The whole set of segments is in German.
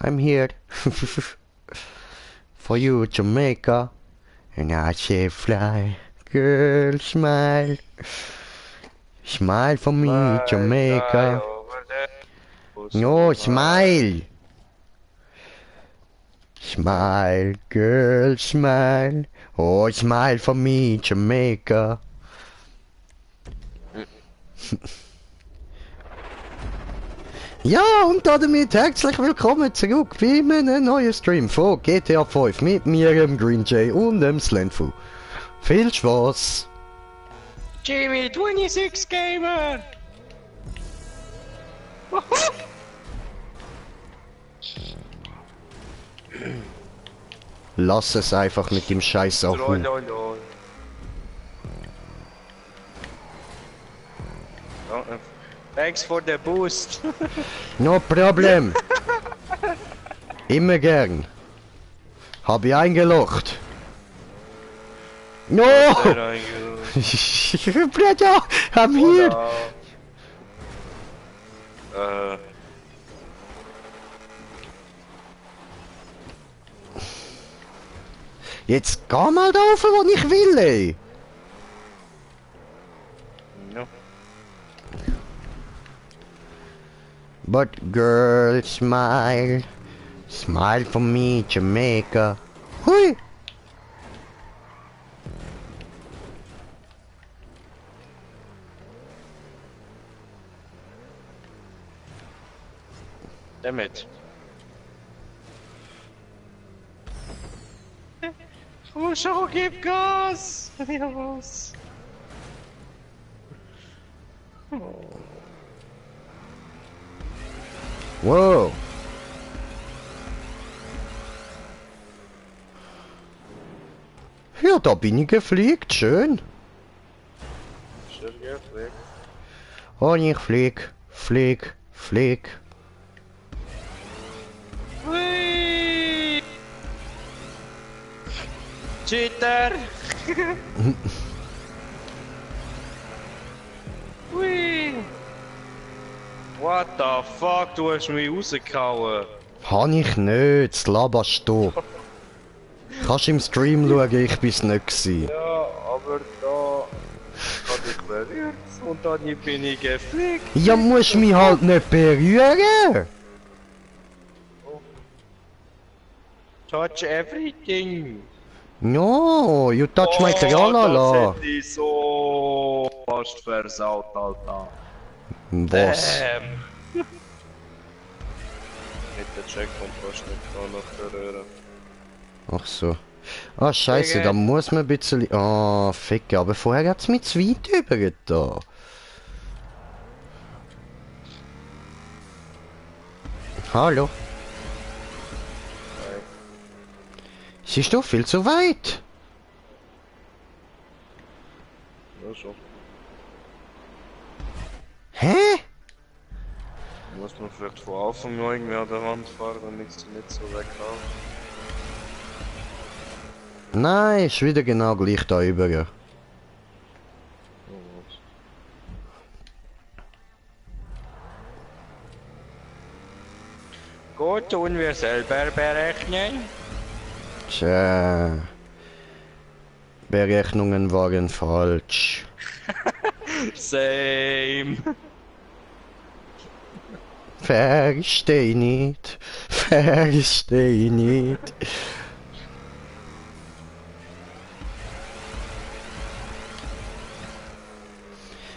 I'm here. For you, Jamaica. And I say fly. Girl, smile. Smile for me, Jamaica. No, smile. Smile, girl, smile. Oh, smile for me, Jamaica. Ja, und damit herzlich willkommen zurück bei einem neuen Stream von GTA 5 mit mir, dem Green Jay und dem Slenfu. Viel Spaß! Jimmy 26 Gamer! Lass es einfach mit dem Scheiß auf. Thanks for the boost. No problem. Immer gern. Hab ich eingelocht. No! Bruder, I'm here. Jetzt geh mal da rauf, wo ich will, ey. No. But girl, smile. Smile for me, Jamaica. Hui! Damn it. Oh, schau, gib Gas! Ja, was? Wow. Ja, da bin ich gefliegt, schön. Schön geflickt. Und ich flieg. Hui! Cheater! Hui! What the fuck, du hast mich rausgehauen! Han ich nicht, das laberst du. Kannst im Stream schauen, ich bin's nicht gewesen. Ja, aber da hat ich berührt und dann bin ich geflickt. Ja, musst mich halt nicht berühren. Touch everything. No, you touch my Tralala. Das hätte ich so fast versaut, Alter. Was? Mit der Checkpoint fast nicht da noch berühren. Ach so. Ah, scheiße, da muss man ein bisschen... Ah, ficke, aber vorher hat's mich zu weit über da. Hallo? Siehst du, viel zu weit. Ja, schon. Hä? Muss man vielleicht von Anfang an irgendwie an der Wand fahren, damit sie nicht so weghauen. Nein, ist wieder genau gleich da über. Gut, tun wir selber berechnen. Tja. Berechnungen waren falsch. Same. Versteh nicht. Versteh nicht.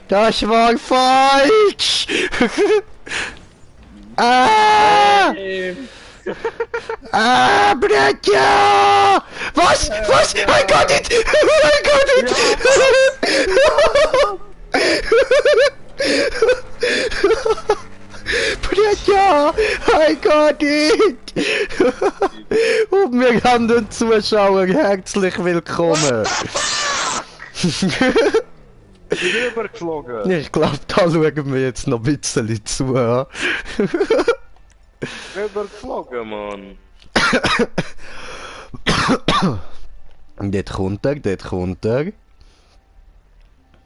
Das war falsch! Ah! Ah, Bretja! Was? Was? I got it! I got it! Bretja! I got it! Und wir haben den Zuschauer herzlich willkommen! Rübergeflogen. Ich glaube, da schauen wir jetzt noch ein bisschen zu. Ja? Rübergeflogen, Mann. Dort kommt er, dort kommt er.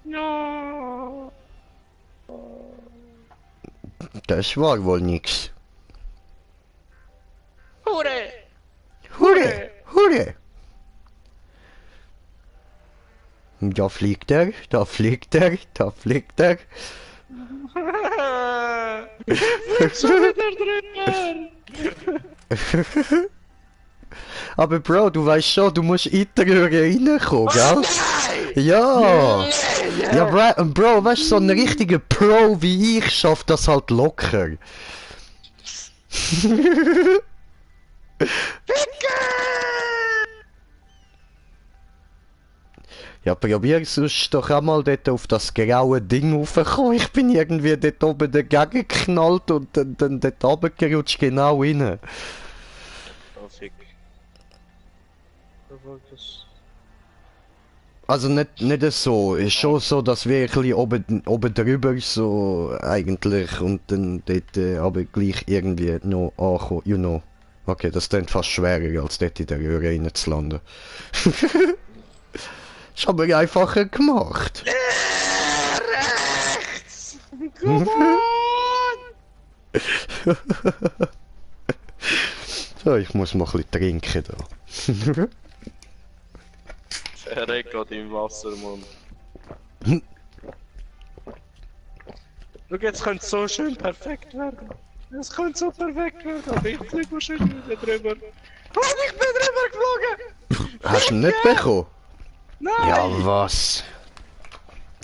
Ja. Das war wohl nix. Da fliegt er, da fliegt er, da fliegt er. Schon wieder drüber! Aber Bro, du weißt schon, du musst in die Röhre reinkommen, gell? Nein! Ja! Ja, Bro, weißt du, so ein richtiger Pro wie ich schafft das halt locker. Ja, probier sonst doch auch mal dort auf das graue Ding raufzukommen. Ich bin irgendwie dort oben dagegen geknallt und dann dort runtergerutscht, genau rein. Oh, fick. Was war das? Also nicht so, ist schon so, dass wir ein bisschen oben drüber so eigentlich und dann dort aber gleich irgendwie noch ankommen, you know. Okay, das klingt fast schwerer als dort in der Röhre reinzulanden. Ist aber einfacher gemacht. Rechts! Come on! So, ich muss mal ein bisschen trinken da. Verreck gerade im Wasser, Mann. Schau, jetzt könnte es so schön perfekt werden. Es könnte so perfekt werden, aber ich fliege wahrscheinlich wieder drüber. Und ich bin drüber geflogen! Hast du ihn nicht bekommen? Nein! Ja, was?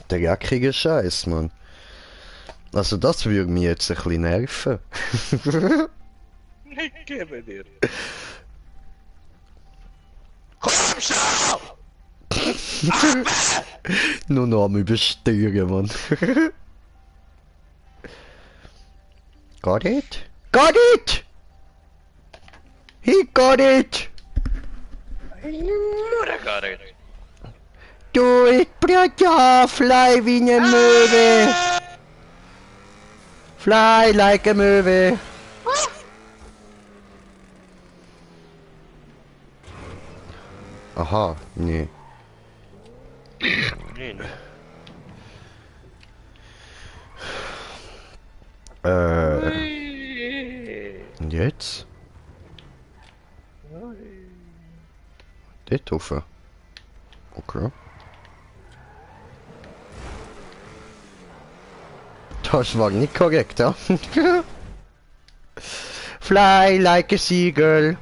Der jackige Scheiß, Mann. Also das würde mich jetzt ein bisschen nerven. Ich gebe dir. Komm schon! Nur noch am Übersteuern, Mann. Got it? Got it! He got it! Mutter got it. Do it, brother! Fly wie eine Möwe! Fly like a Möwe! Aha, nee. Nein. Und jetzt? Dort rauf. Okay. Das war nicht korrekt, ja? Fly like a seagull.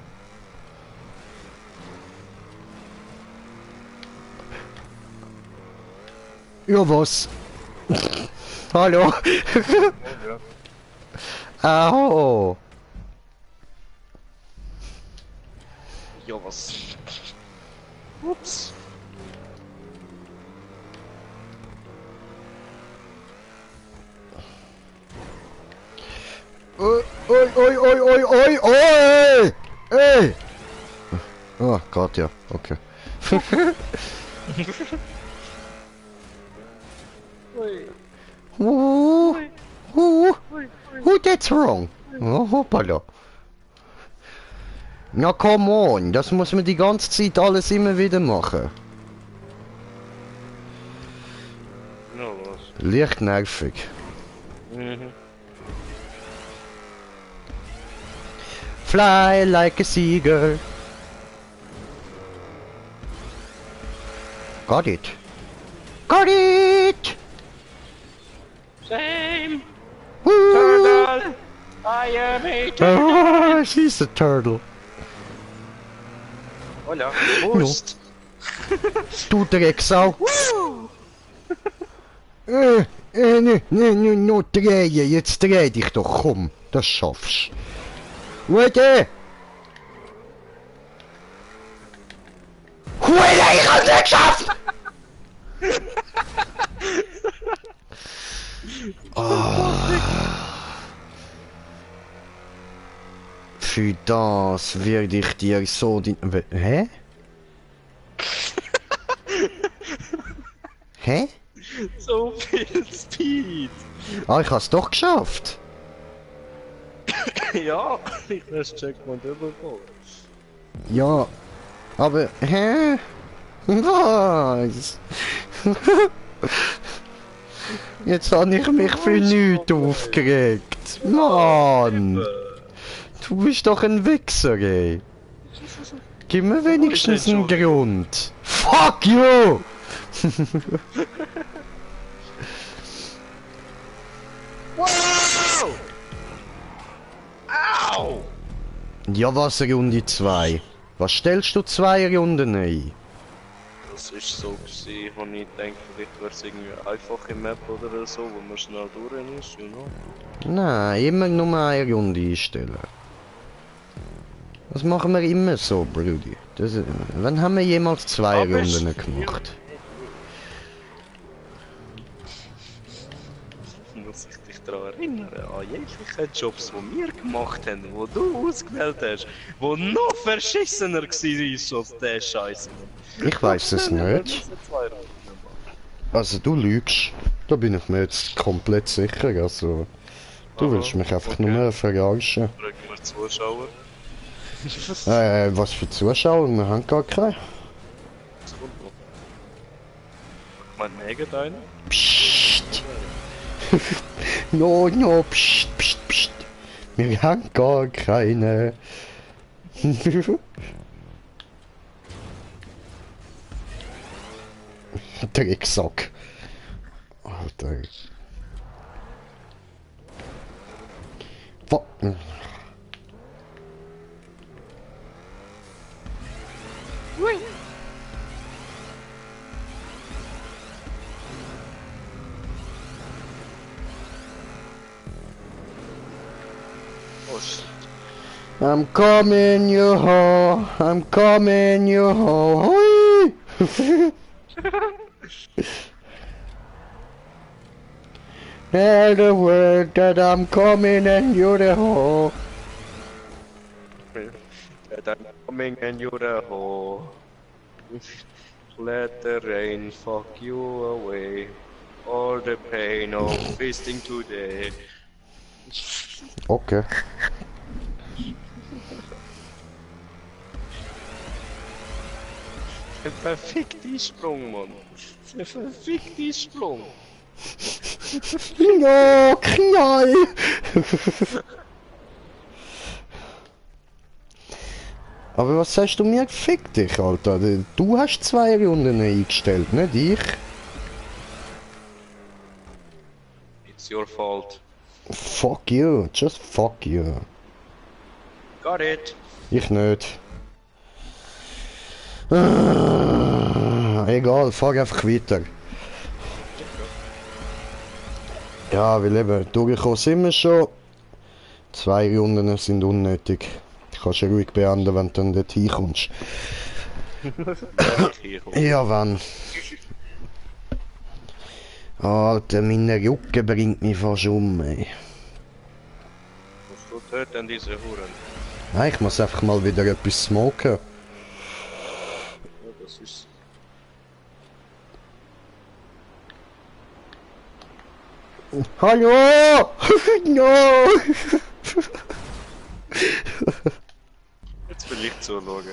Ja, was? Hallo? Au! Ja, was? Ups. Oi, oi, oi, oi, oi, oi, oi! Ey! Oh Gott, ja, okay. Who that's wrong? Oh, hoppala. Na come on, das muss man die ganze Zeit alles immer wieder machen. No, was? Leicht nervig. Mhm. Fly like a seagull. Got it. Got it! Same! Woo! Turtle! I am a turtle! Oh, she's a turtle. Olha, Wurst! Du Drecksau. No, drehen, jetzt dreh dich doch, komm, das schaffst. Warte! Huele, ich hab's nicht geschafft! Für das werde ich dir so die... Hä? Hä? So viel Speed! Ah, ich hab's doch geschafft. Ja, ich weiß Checkpoint überkommen. Ja, aber... Hä? Was? Jetzt habe ich mich für nichts aufgeregt. Mann! Du bist doch ein Wichser, ey. Gib mir wenigstens einen Grund. Fuck you! Wow! Au! Ja, was Runde 2? Was stellst du 2 Runden ein? Das ist so gewesen, wo ich denke, vielleicht wäre es irgendwie eine einfache Map oder so, wo man schnell durch ist, you know? Nein, immer nur eine Runde einstellen. Das machen wir immer so, Brudi. Wann haben wir jemals 2 Aber Runden gemacht? Muss ich dich daran erinnern, an jegliche Jobs, die wir gemacht haben, die du ausgewählt hast, die noch verschissener waren als der Scheiß. Ich weiß es nicht. Also du lügst. Da bin ich mir jetzt komplett sicher. Also du willst mich einfach nur verarschen. Fragen wir Zuschauer. Was für Zuschauer? Wir haben gar keine. Das kommt noch. Ich meine, irgendeinen? Psst. No, psst, psst, psst. Wir haben gar keine. Drecksack. Alter. Oh shit. I'm coming, you ho. I'm coming, you ho. Hui. Tell the word that I'm coming and you're the ho. That I'm coming and you're a hoe. Let the rain fuck you away. All the pain of feasting today. Okay. Ein verfickter Sprung, Mann. Ein verfickter Sprung. Ja, Knall! Aber was sagst du mir? Fick dich, Alter. Du hast 2 Runden eingestellt, nicht ich. It's your fault. Fuck you, just fuck you. Got it. Ich nicht. Egal, fahr einfach weiter. Ja, weil eben, durchgekommen sind wir schon. 2 Runden sind unnötig. Du kannst ja ruhig beenden, wenn du dann dort hinkommst. Ja, wann? Alter, meine Rücken bringt mich fast um, ey. Musst du töten, diese Huren? Nein, ich muss einfach mal wieder etwas smoken. Ja, das ist... Hallo! No! Jetzt will ich zuschauen.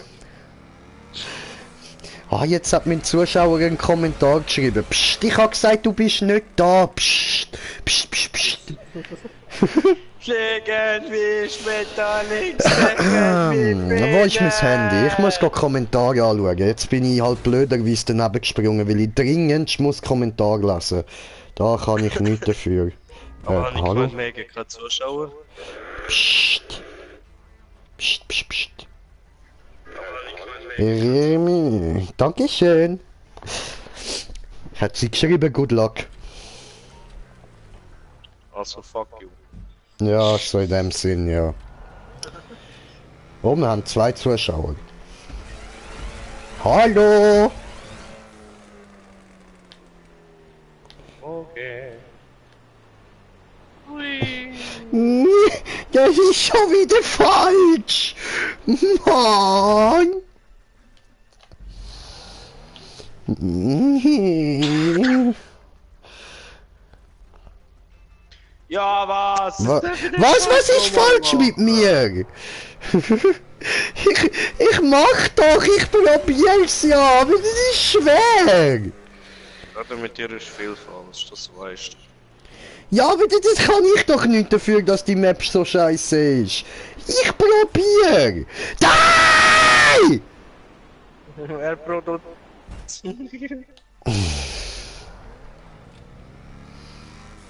Ah, jetzt hat mein Zuschauer einen Kommentar geschrieben. Psst, ich hab gesagt, du bist nicht da. Psst, psst, psst, psst. Fliegen wie Schmetterlings, Wo ist mein Handy? Ich muss gerade Kommentare anschauen. Jetzt bin ich halt blöderweise daneben gesprungen, weil ich dringend muss Kommentar lesen. Da kann ich nichts dafür. Aber ich Hallo? meine, mega gerade Zuschauer. Psst. Psst, psst, psst. Dankeschön. Hat sie geschrieben, good luck. Also fuck you. Ja, so in dem Sinn, ja. Oh, wir haben 2 Zuschauer. Hallo! Okay. Hui. Das ist schon wieder falsch! Mann! Ja, was? Was ist falsch mit mir? ich mach doch, ich probier's ja, aber das ist schwer. Gerade mit dir ist viel falsch, das weißt du. Ja, aber das kann ich doch nicht dafür, dass die Map so scheiße ist. Ich probier. Nein! Er produziert.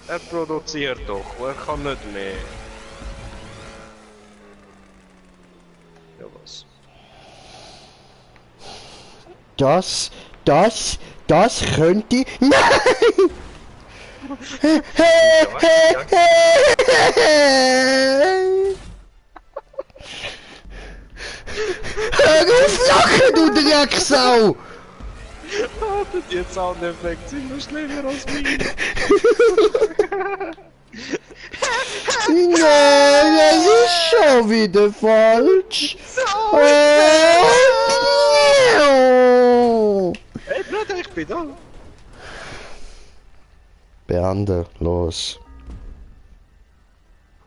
Er produziert doch, er kann nicht mehr. Ja was? Das könnte... Nein! Hör auf lachen, du Drecksau! Die Soundeffekte sind noch schlimmer als meine. Nein, das ist schon wieder falsch. Oh, Hey Bruder, ich bin da. Beende, los.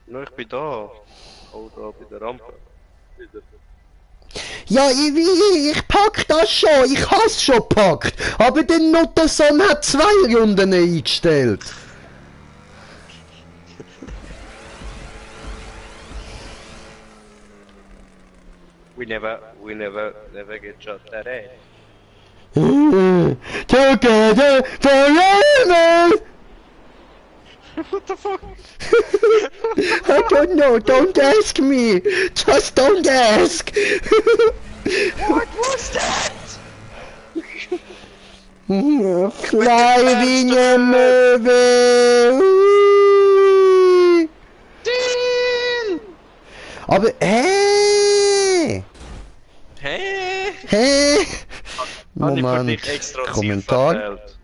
No, ich bin da. Oh, da bei der Rampe. Wieder. Ja, ich pack das schon, ich hab's schon gepackt. Aber der Nutterson hat 2 Runden eingestellt. We never get shot that ass. Together forever! What the fuck? I don't know, don't ask me! Just don't ask! What was that? Flying a movie! Deal! Aber, Hä? Hä? Hab ich für Moment, dich extra Ziel Kommentar. verteilt?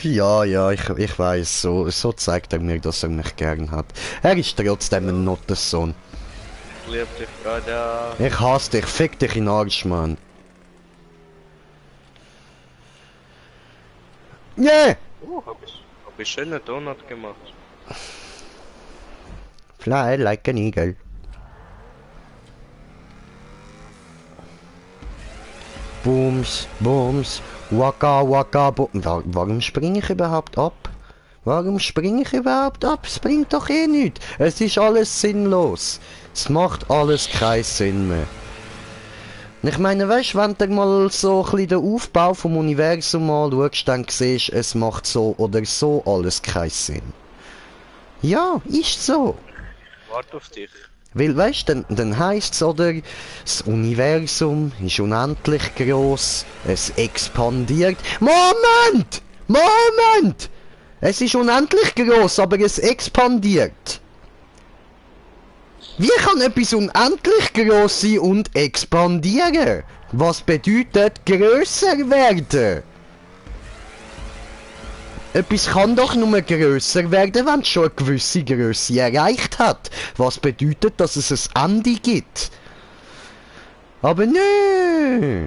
Ja, ich weiß, so zeigt er mir, dass er mich gern hat. Er ist trotzdem ein Nuttersohn. Ich lieb dich, Bruder. Ich hasse dich, fick dich in den Arsch, Mann. Yeah! Oh, hab ich schönen Donut gemacht. Fly like an eagle. Booms, Booms, Waka Waka Boom. Warum springe ich überhaupt ab? Warum springe ich überhaupt ab? Es bringt doch eh nichts. Es ist alles sinnlos. Es macht alles keinen Sinn mehr. Und ich meine, weißt du, wenn du mal so ein bisschen den Aufbau vom Universum anschaust, dann siehst du, es macht so oder so alles keinen Sinn. Ja, ist so. Warte auf dich. Weil, weißt du, dann heisst es, oder, das Universum ist unendlich groß, es expandiert. Moment! Moment! Es ist unendlich groß, aber es expandiert. Wie kann etwas unendlich groß sein und expandieren? Was bedeutet grösser werden? Etwas kann doch nur grösser werden, wenn es schon eine gewisse Größe erreicht hat. Was bedeutet, dass es ein Ende gibt. Aber nö.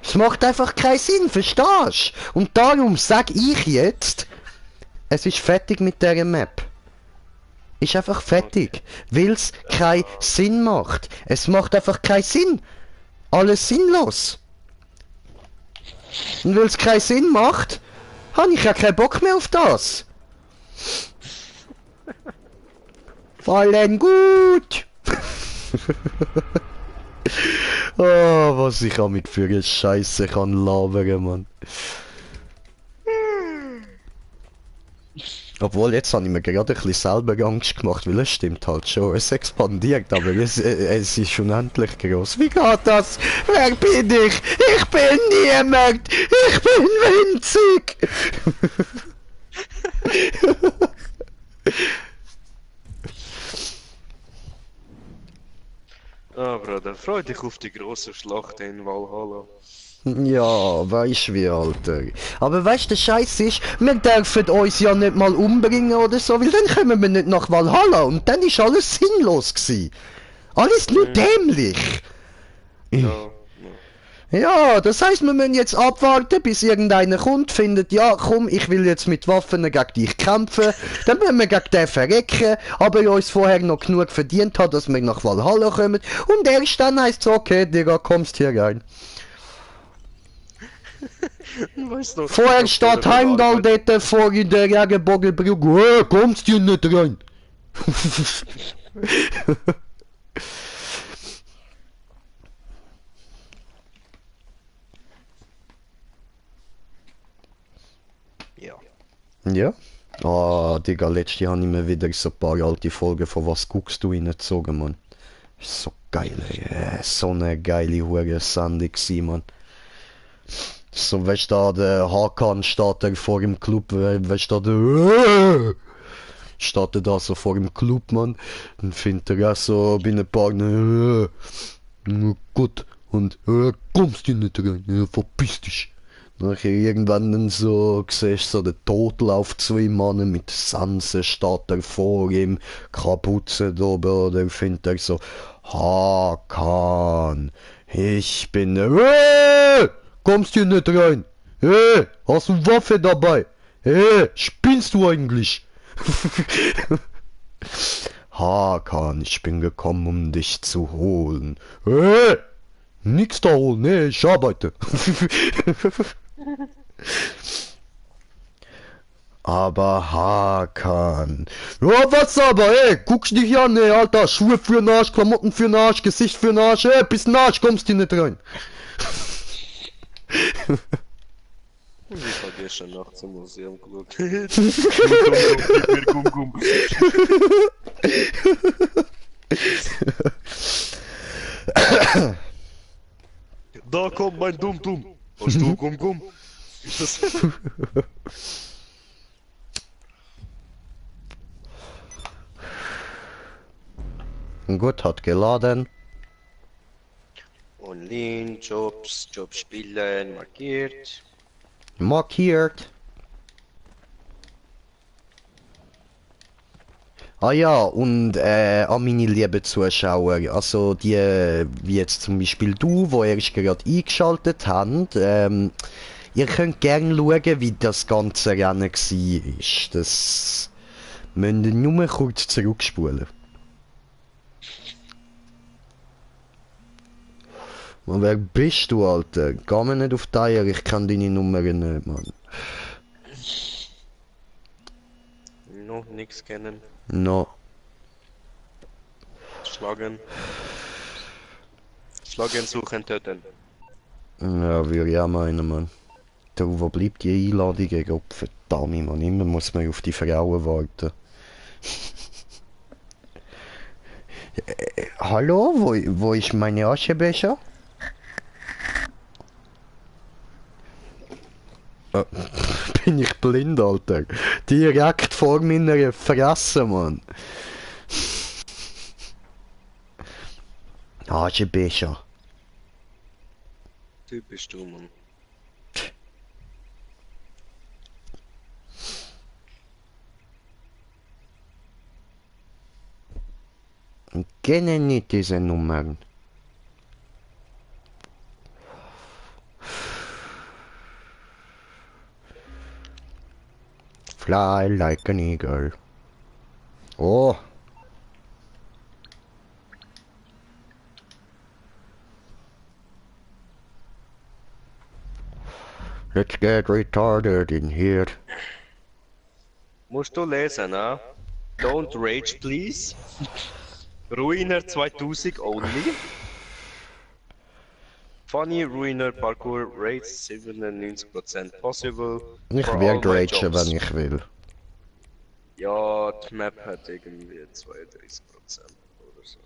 Es macht einfach keinen Sinn, verstehst du? Und darum sage ich jetzt, es ist fertig mit dieser Map. Ist einfach fertig. Weil es keinen Sinn macht. Es macht einfach keinen Sinn. Alles sinnlos. Und weil es keinen Sinn macht, habe ich ja keinen Bock mehr auf das. Fallen gut. Oh, was ich damit für eine Scheiße kann labern, Mann. Obwohl, jetzt habe ich mir gerade ein bisschen selber Angst gemacht, weil es stimmt halt schon. Es expandiert, aber es ist unendlich groß. Wie geht das? Wer bin ich? Ich bin niemand! Ich bin winzig! Ah, Bruder, freu dich auf die große Schlacht in Valhalla. Ja, weisst wie, Alter. Aber weißt du, der Scheiß ist, wir dürfen uns ja nicht mal umbringen oder so, weil dann kommen wir nicht nach Valhalla und dann ist alles sinnlos gewesen. Alles nur dämlich. Ja. Ja, das heisst, wir müssen jetzt abwarten, bis irgendeiner kommt, findet, ja, komm, ich will jetzt mit Waffen gegen dich kämpfen. Dann müssen wir gegen den verrecken, aber uns vorher noch genug verdient hat, dass wir nach Valhalla kommen. Und erst dann heisst es, okay, Digga, kommst hier rein. Weißt du, Vorher steht Heimdall dort vor in der Regenbogenbrücke. Kommst du nicht rein? Ja? Ah, Digga, letztes Jahr habe ich mir wieder so ein paar alte Folgen von «Was guckst du» reingezogen, Mann. So geil, ey. So eine geile Hure-Sendung gsi, Mann. So, weißt du, da der Hakan steht da vor dem Club, weißt du, der steht er da so vor dem Club, Mann. Dann findet er auch so bei ein paar, gut, und kommst du nicht rein, verpiss dich. Nachher irgendwann dann so siehst so der Totlauf zu ihm Mann mit Sanse steht er vor ihm, Kapuze drüber, dann findet er so Hakan, ich bin kommst du nicht rein? Hast du Waffe dabei? Spinnst du eigentlich? Hakan, ich bin gekommen, um dich zu holen. Nix da holen, nee, ich arbeite. Aber Hakan. Ja, was aber, guckst dich an, Alter. Schuhe für den Arsch, Klamotten für den Arsch, Gesicht für den Arsch, bis den Arsch kommst du nicht rein. Ich habe gestern nachts im Museum geschaut. Gib mir Gum-Gum. Da kommt mein Dum-Dum. Hast du Gum-Gum? Gut, hat geladen. Online, Jobs, Jobspielen, markiert. Markiert. Ah ja, und an meine lieben Zuschauer, also die, wie jetzt zum Beispiel du, wo erst gerade eingeschaltet habt, ihr könnt gerne schauen, wie das ganze Rennen war. Das müsst ihr nur kurz zurückspulen. Man, wer bist du, Alter? Geh mir nicht auf die Eier, ich kann deine Nummer nicht, Mann. Noch nix kennen. No. Schlagen. Schlagen, suchen, töten. Ja, würde ich auch meinen, Mann. Du, wo bleibt die Einladung? Gott verdammt, Mann. Immer muss man auf die Frauen warten. Hallo? Wo ist meine Aschenbecher? Bin ich blind, Alter? Direkt vor meiner Fresse, Mann. Aschenbecher. Typisch du, Mann. Kenne nicht diese Nummern. Fly like an eagle. Oh. Let's get retarded in here. Musst du lesen, ne? Don't rage, please. Ruiner 2000 only. Funny Ruiner Parkour rates 97% possible. Ich for all werde my ragen, jobs. wenn ich will. Ja, die Map hat irgendwie 32% oder so.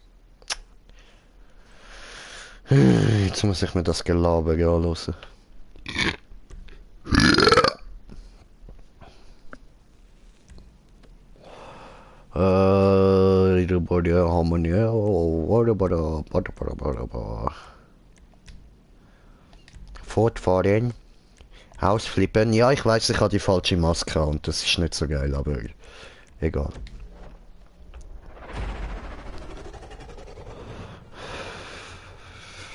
Jetzt muss ich mir das Gelaber anhören. Fortfahren. Ausflippen. Ja, ich weiß, ich habe die falsche Maske und das ist nicht so geil, aber egal.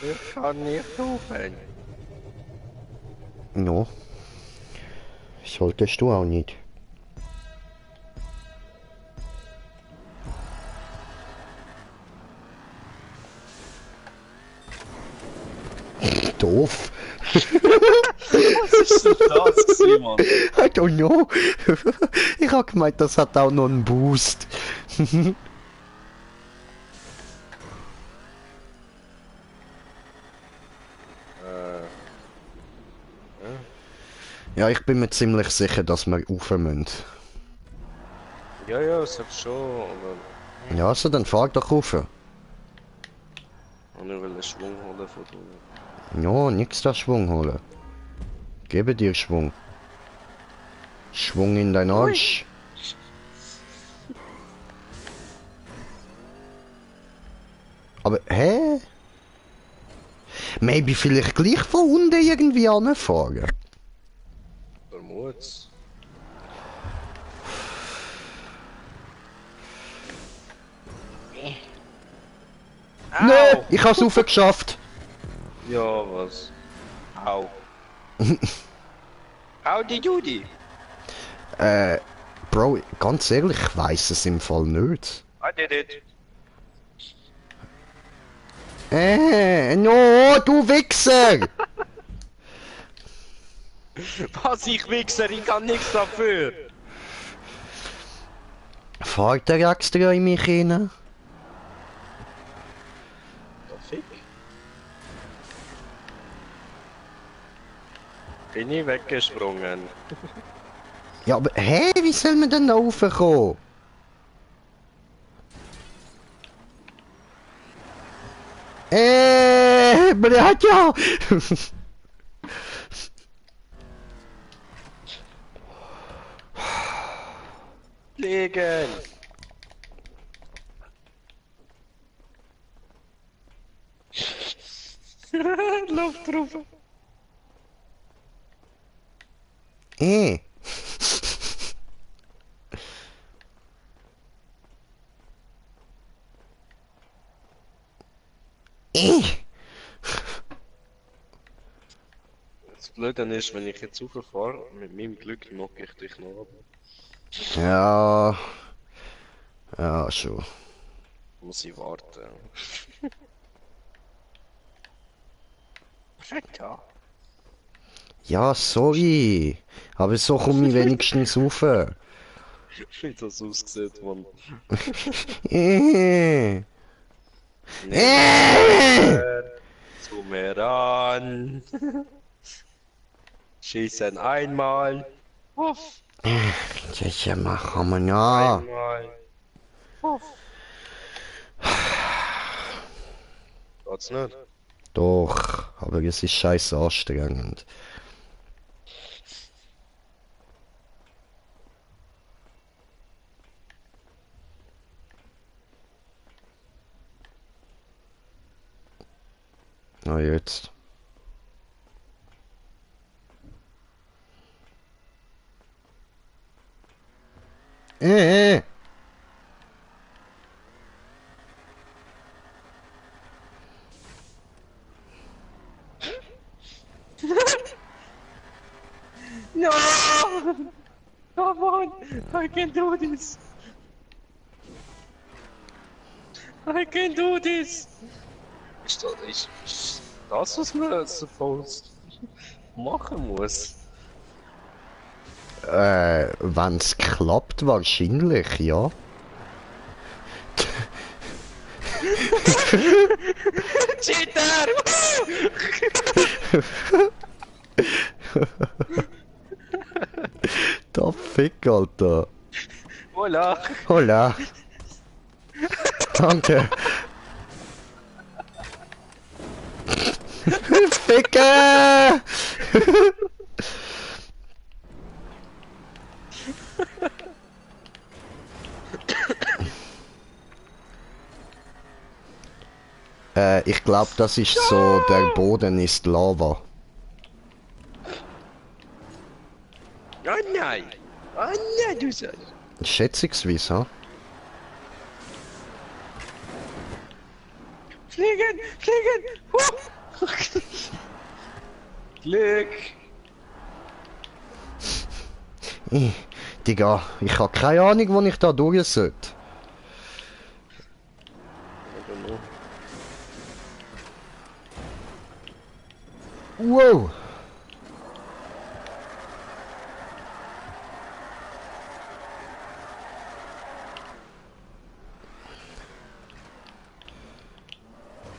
Ich kann nicht rufen. No. Solltest du auch nicht. Doof. Was ist denn das gewesen, Mann? I don't know. Ich hab gemeint, das hat auch noch einen Boost. Ja, ich bin mir ziemlich sicher, dass wir rauf müssen. Ja, sag schon, aber... Ja, also dann fahr doch rauf. Ich will einen Schwung holen von dir. Ja, nix da Schwung holen. Gebe dir Schwung. Schwung in dein Arsch. Aber, hä? Maybe vielleicht gleich von unten irgendwie anfahren. Vermut's. Nö, ich hab's raufgeschafft. Ja, was? Au. Howdy doody. Bro, ganz ehrlich, ich weiss es im Fall nicht. I did it. No, du Wichser! Was, ich Wichser, ich kann nichts dafür. Fahrt der extra in mich rein? Der Fick. Bin ich weggesprungen. Ja, aber hä, wie soll man denn da raufkommen? Bratja! Fliegen! Lauf drauf! Eh. Das Blöde ist, wenn ich jetzt rauffahre, mit meinem Glück knock ich dich noch ab. Ja. Ja, schon. Muss ich warten. Alter! Ja, sorry. Aber so komme ich wenigstens rauf. Wie das aussieht, Mann. Zu mir ran. Schießen einmal. Puff. Ja, machen wir ja. Einmal. Puff. Geht's nicht? Doch, aber es ist scheiße anstrengend. Na jetzt. Äh. No! Come on! I can do this! I can do this! Ist das, was man supposed machen muss? Wenn's klappt, wahrscheinlich, ja. Cheater! Da Fick, Alter. Hola! Hola. Danke. Ficke! Ich glaube, das ist so, der Boden ist Lava. Oh nein! Oh nein, du sagst! Schätzungsweise, ha? Fliegen! Fliegen! Glück! Digga, ich habe keine Ahnung, wo ich da durch sollte. Wow!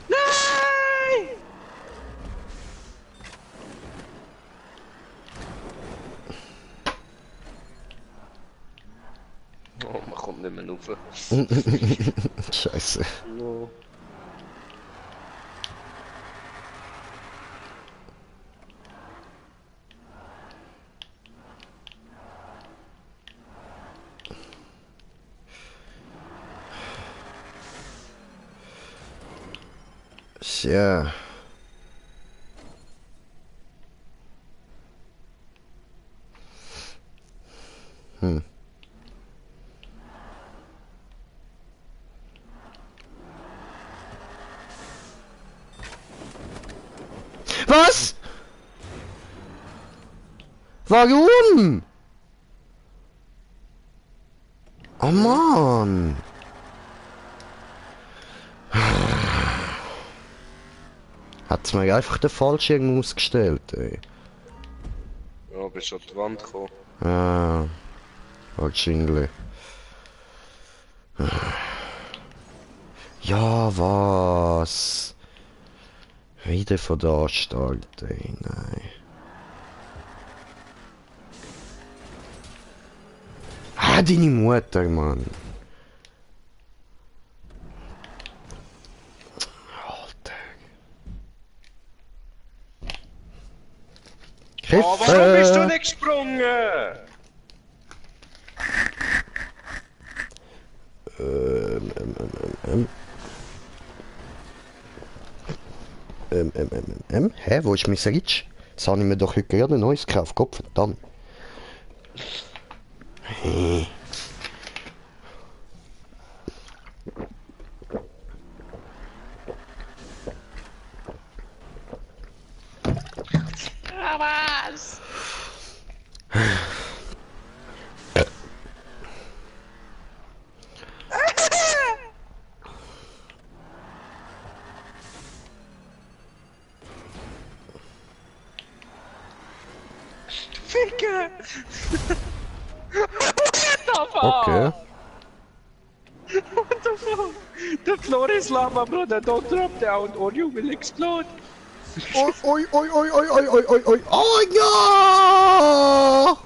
Nein! mehr rauf. Scheiße. No. Ja. Was? Warum? Oh Mann. Hat's mir einfach den Fallschirm ausgestellt, ey. Ja, bist du an die Wand gekommen. Ah, wahrscheinlich. Ja, was? Wieder von da starten, ey, nein. Ah, deine Mutter, Mann. Alter. Oh, warum bist du nicht gesprungen? Hä, wo ist mein Switch? Das habe ich mir doch heute gerade ein neues gekauft, Gott verdammt. Ja, was? Ficke! What the fuck? Okay. What the fuck? The floor is lava, brother. Don't drop down or you will explode. Oi, oi, oi, oi, oi, oi, oi, oi, oi, oh ja!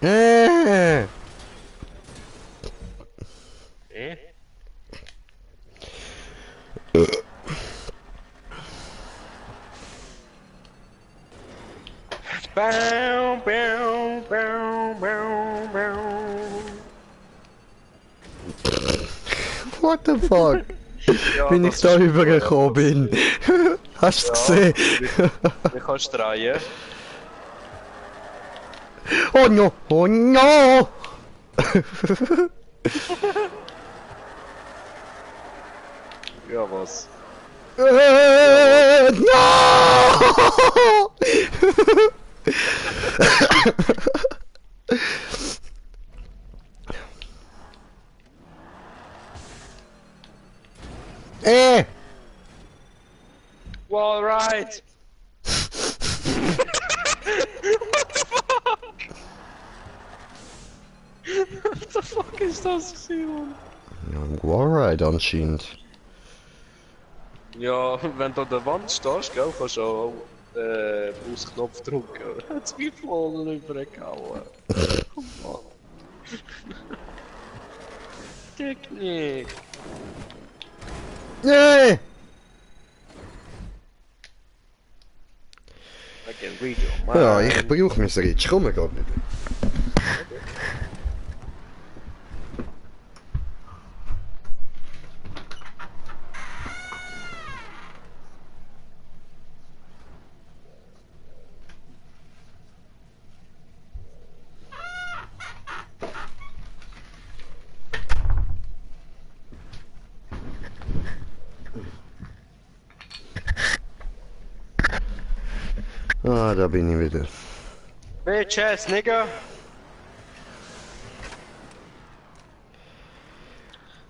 Äh. Eh? Bow, bow, bow, bow, bow. What the fuck? Ja, Wenn ich das da ist rübergekommen bin. Hast du es gesehen? Wie kannst du drehen? Oh no! Oh no! Ja, was? No! Wall right! What the fuck ist das gewesen? Warride anscheinend. Ja, wenn du an der Wand stehst, gell, kannst du auch Ausknopf drücken. Hat's mich voll übergehauen. Komm on. Technik. Nee! I can read your mind. Ja, ich brauche mein Switch. Komm wir gerade wieder. Ah, da bin ich wieder. Bitch ass nigga.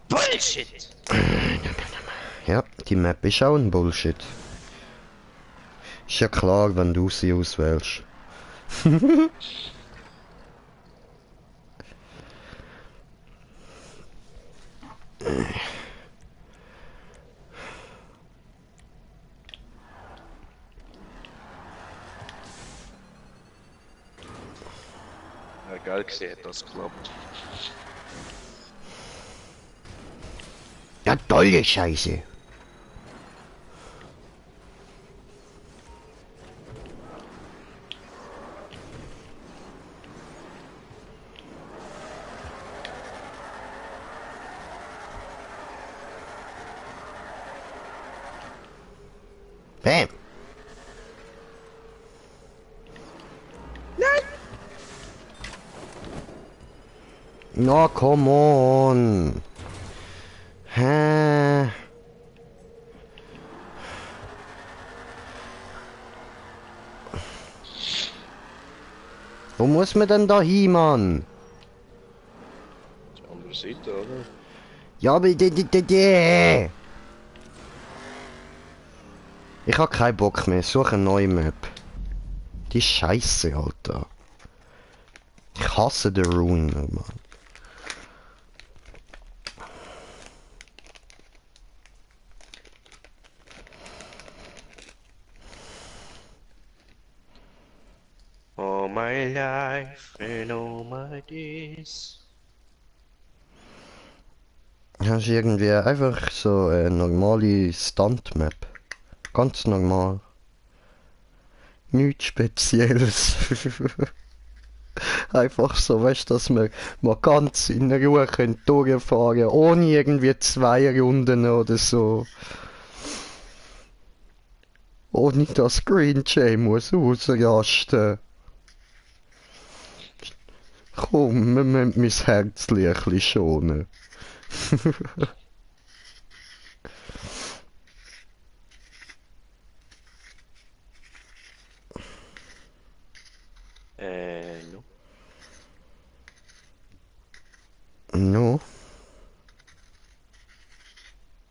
Bullshit! Ja, die Map ist auch ein Bullshit. Ist ja klar, wenn du sie auswählst. geil gewesen, hat das geklappt. Ja, tolle Scheiße. Bam. Nein! No, come on. Hä? Wo muss man denn da hin, Mann? Die andere Seite, oder? Ja, aber ich hab keinen Bock mehr. Suche eine neue Map. Die Scheiße, Alter. Ich hasse den Rune, Mann. All my life and all my days. Hast du irgendwie einfach so eine normale Stunt-Map? Ganz normal. Nichts Spezielles. Einfach so, weißt du, dass wir mal ganz in Ruhe durchfahren können, ohne irgendwie 2 Runden oder so. Ohne dass Green Jay muss ausrasten. Komm, wir müssen mein Herz ein bisschen schonen. No. No.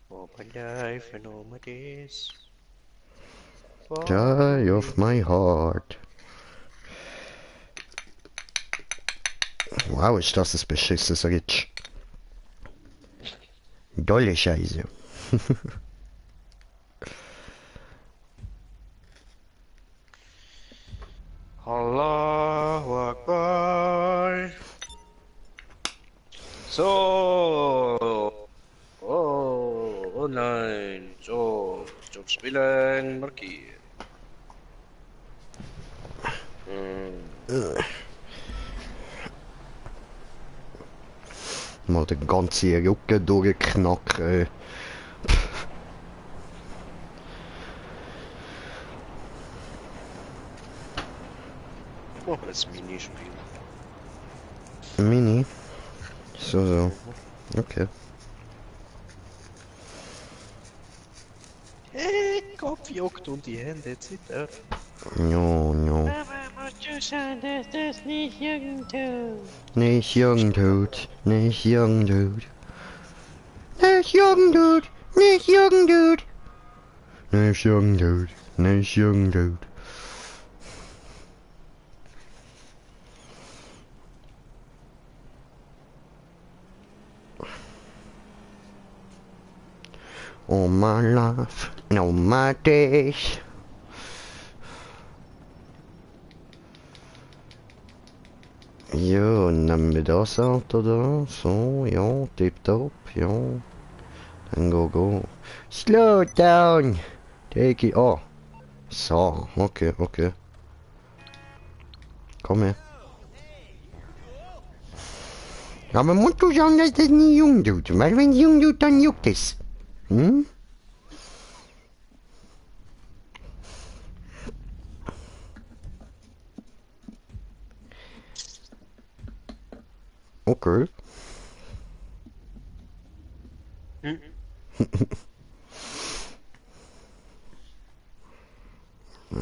All my life and all my days. Die of my heart. Wow, ist das ein beschissenes Ritsch. Dolle Scheiße. Allahu Akbar. So. Oh nein. So. Jobspielen markieren. Mal den ganzen Rücken durchknacken. Oh, das Minispiel. Mini? So. Okay. Hey, Kopf juckt und die Hände zittern. No. Mama, musst du schauen, dass das nicht irgendwo... Nicht jung, Dude. Nicht jung, Dude. Nicht jung, Dude. Nicht jung, Dude. Nicht jung, Dude. Nicht jung, Dude. All my life and all my days. Ja, nehmen wir das Auto da. So, ja, tipptopp, ja. Dann go. Slow down. Take it. Oh. So, okay. Komm her. Ja, man muss doch sagen, dass das nicht jung tut. Weil wenn es jung tut, dann juckt es. Hm? Okay.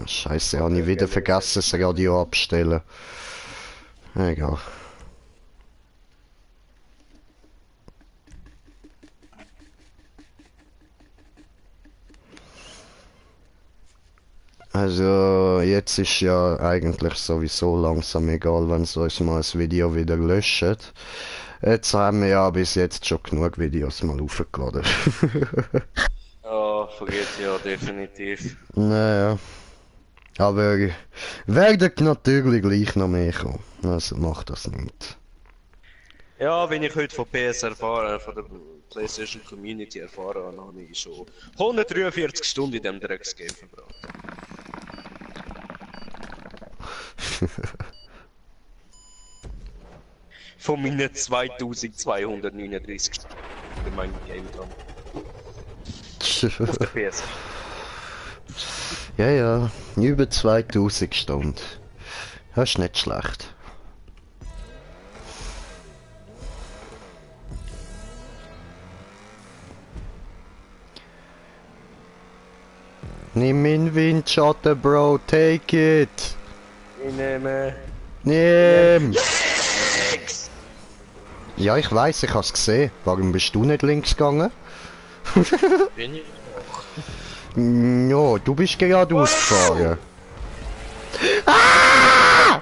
Scheiße, habe ich wieder vergessen, das Radio abstellen. Egal. Also, jetzt ist ja eigentlich sowieso langsam egal, wenn sie uns mal das Video wieder löschen. Jetzt haben wir ja bis jetzt schon genug Videos mal aufgeladen. Ja, vergeht ja definitiv. Naja. Aber werden natürlich gleich noch mehr kommen. Also macht das nicht. Ja, wenn ich heute von PS erfahren, von der PlayStation Community erfahren habe, habe ich schon 143 Stunden in dem Drecksgame verbracht. Von meinen 2239 Stunden in meinem Game dran. Auf der PS. Ja, ja, über 2000 Stunden. Das ist nicht schlecht. Nimm in Windschatten, Bro, take it! Ich nehme... Nimm! Links! Ja, ich weiß, ich hab's gesehen. Warum bist du nicht links gegangen? Bin ich? Ja, du bist geradeaus gefahren. Ah!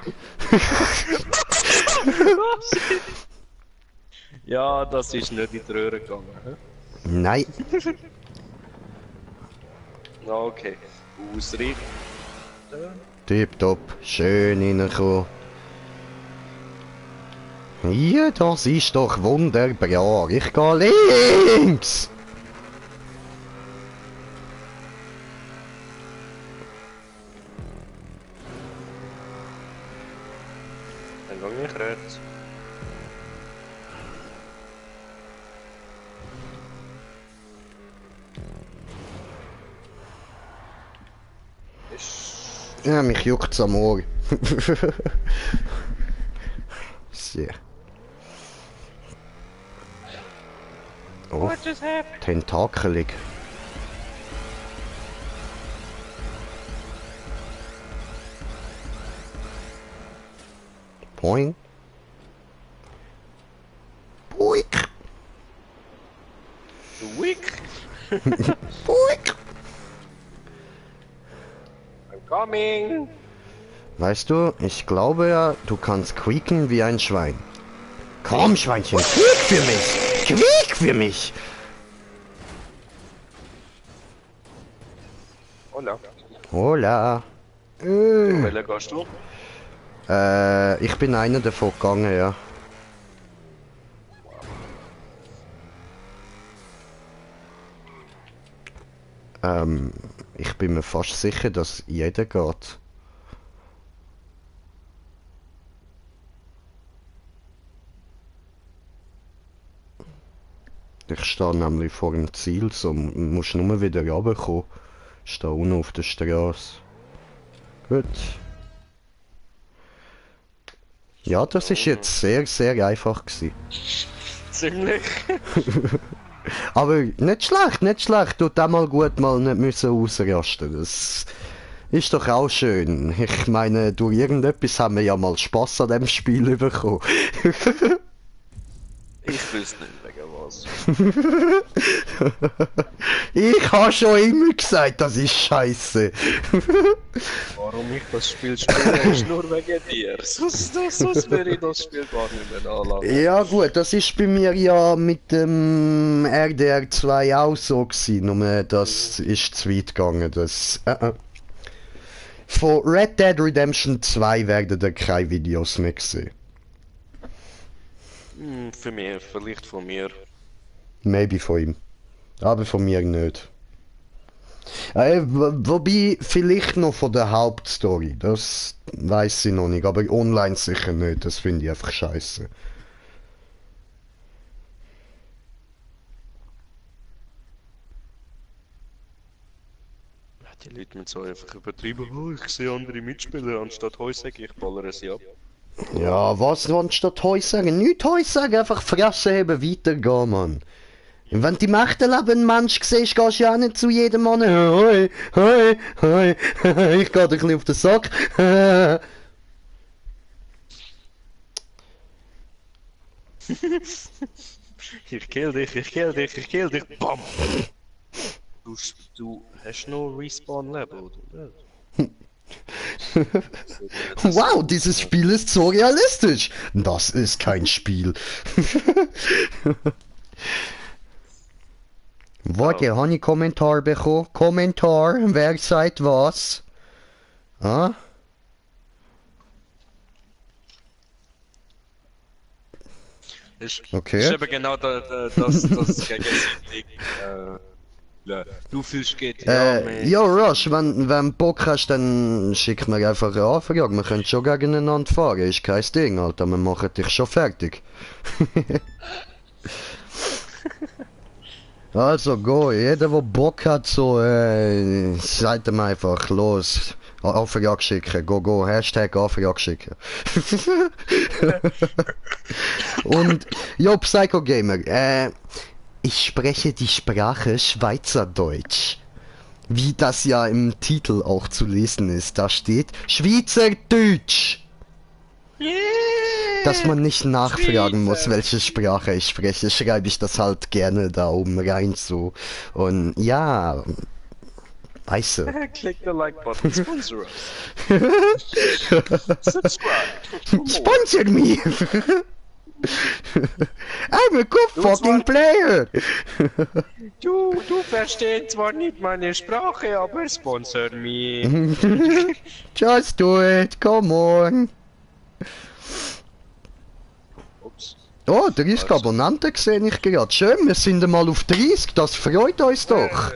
Ja, das ist nicht in die Röhre gegangen. Hä? Nein. Ja, okay. Ausrichten. Tipptopp. Schön reinkommen. Ja, das ist doch wunderbar. Ich gehe links! Dann gehe ich rechts. Ja, mich juckt's am Ohr. Sehr. Oh, What just happened? tentakelig. Boing. Boink. Wick! Boink. I'm coming! Weißt du, ich glaube ja, du kannst quieken wie ein Schwein. Komm, Schweinchen, quiek für mich! Quiek für mich! Hola. Hola. Welcher gehst du? Ich bin einer davon gegangen, ja. Ich bin mir fast sicher, dass jeder geht. Ich stehe nämlich vor dem Ziel, so musst nur wieder runterkommen. Ich stehe unten auf der Straße. Gut. Ja, das ist jetzt sehr, sehr einfach gewesen. Ziemlich. Aber nicht schlecht, nicht schlecht. Tut auch mal gut, mal nicht müssen ausrasten. Das ist doch auch schön. Ich meine, durch irgendetwas haben wir ja mal Spaß an dem Spiel bekommen. Ich wüsste nicht wegen was. Ich habe schon immer gesagt, das ist scheiße. Warum ich das Spiel spiele, ist nur wegen dir. Sonst würde ich das Spiel gar nicht mehr anlassen. Ja gut, das ist bei mir ja mit dem RDR 2 auch so gewesen, nur das ist zu weit gegangen. Von Red Dead Redemption 2 werden da keine Videos mehr sehen. Für mich, vielleicht von mir. Maybe von ihm. Aber von mir nicht. Wobei, vielleicht noch von der Hauptstory. Das weiß ich noch nicht. Aber online sicher nicht. Das finde ich einfach scheiße. Die Leute müssen so einfach übertrieben. Oh, ich sehe andere Mitspieler, anstatt heu sage ich ballere sie ab. Ja, was anstatt Heu sagen? Nicht Heu sagen, einfach Fresse haben, weitergehen, Mann. Und wenn du im echten Leben einen Mensch siehst, gehst du ja auch nicht zu jedem Mann. Hoi, hoi, hoi, ich geh dir ein bisschen auf den Sack. Ich kill dich, ich kill dich, ich kill dich. Bam! Du hast noch Respawn-Level, oder? Wow, dieses Spiel ist so realistisch. Das ist kein Spiel. Warte, habe ich Kommentar bekommen? Kommentar, wer sagt was? Ah? Okay. Ist eben genau das gegenseitig. Du fühlst GTA mit. Ja, Rush, wenn du Bock hast, dann schick mir einfach eine Anfrage. Wir können schon gegeneinander fahren, ist kein Ding, Alter. Wir machen dich schon fertig. Also, go, jeder, der Bock hat, so, sagt ihm einfach, los. Anfrage schicken, go, Hashtag Anfrage schicken. Und, jo, Psycho Gamer, ich spreche die Sprache Schweizerdeutsch. Wie das ja im Titel auch zu lesen ist. Da steht Schweizerdeutsch. Dass man nicht nachfragen muss, welche Sprache ich spreche, schreibe ich das halt gerne da oben rein so. Und ja, weißt du. Click the like button, sponsor us. Subscribe. Sponsor me! I'm a good fucking player! Du verstehst zwar nicht meine Sprache, aber sponsor me. Just do it, come on! Ups. Oh, 30 Abonnenten sehe ich gerade. Schön, wir sind einmal auf 30, das freut uns doch.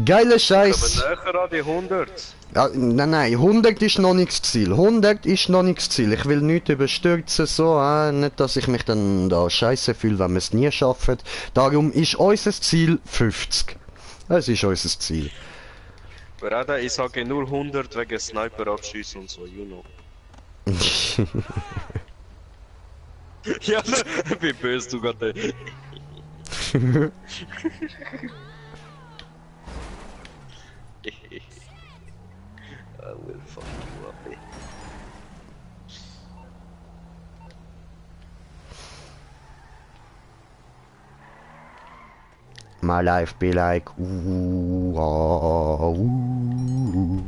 Geiler Scheiß. Aber näher an die 100. Ja, nein, 100 ist noch nicht das Ziel. 100 ist noch nicht das Ziel. Ich will nichts überstürzen, so, nicht, dass ich mich dann da scheiße fühle, wenn wir es nie schaffen. Darum ist unser Ziel 50. Das ist unser Ziel. Brada, ich sage nur 100 wegen Sniper abschießen und so, you know. Ja, wie böse du gerade. I will fuck you up, ey. My life be like ooh, ah, ooh.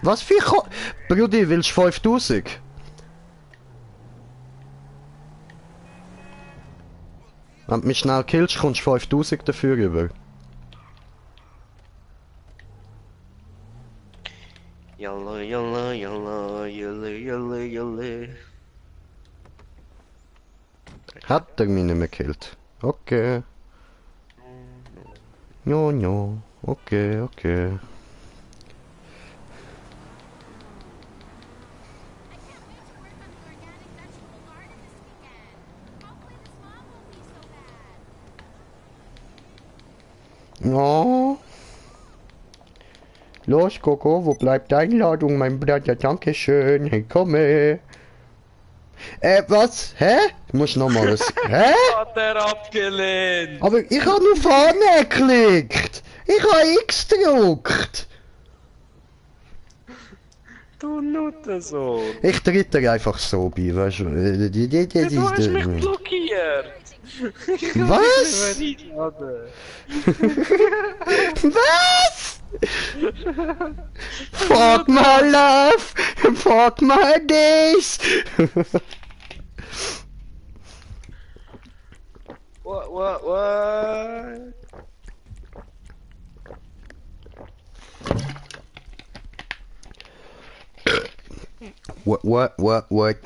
Was für Brudi, willst du 5000? Wenn du mich schnell killst, kommst du 5000 dafür über. Yalla, yalla, yalla, yalla, yalla, yalla. Hat er mich nicht mehr gekillt? Okay. No, okay. No. Los, Coco, wo bleibt die Einladung, mein Bruder? Dankeschön. Hey, komme. Was? Hä? Ich muss nochmal was. Hä? Hat er abgelehnt! Aber ich habe nur vorne geklickt. Ich habe X gedruckt. Du Nutte so! Ich tritt einfach so bei, weißt du? Du hast mich blockiert! Was? Was? Fuck my life! Fuck my days! What? What?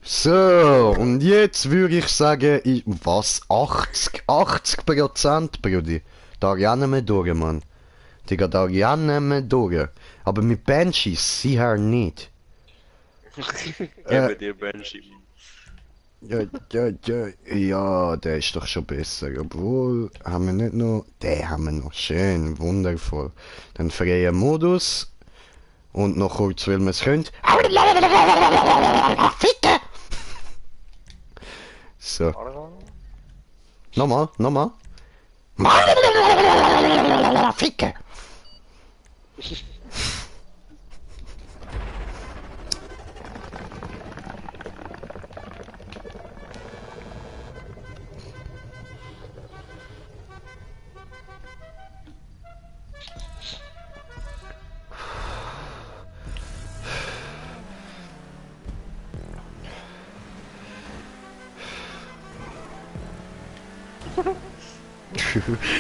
So, und jetzt würde ich sagen, was? 80%, Brudi. Da rennen wir durch, Mann. Digga, da rennen wir durch. Aber mit Banshees, sicher nicht. Gebe dir Banshee. Ja, der ist doch schon besser. Obwohl, haben wir nicht noch... Den haben wir noch. Schön, wundervoll. Dann freier Modus. Und noch kurz, weil wir es können. Ficken! So. Nochmal. Ficken!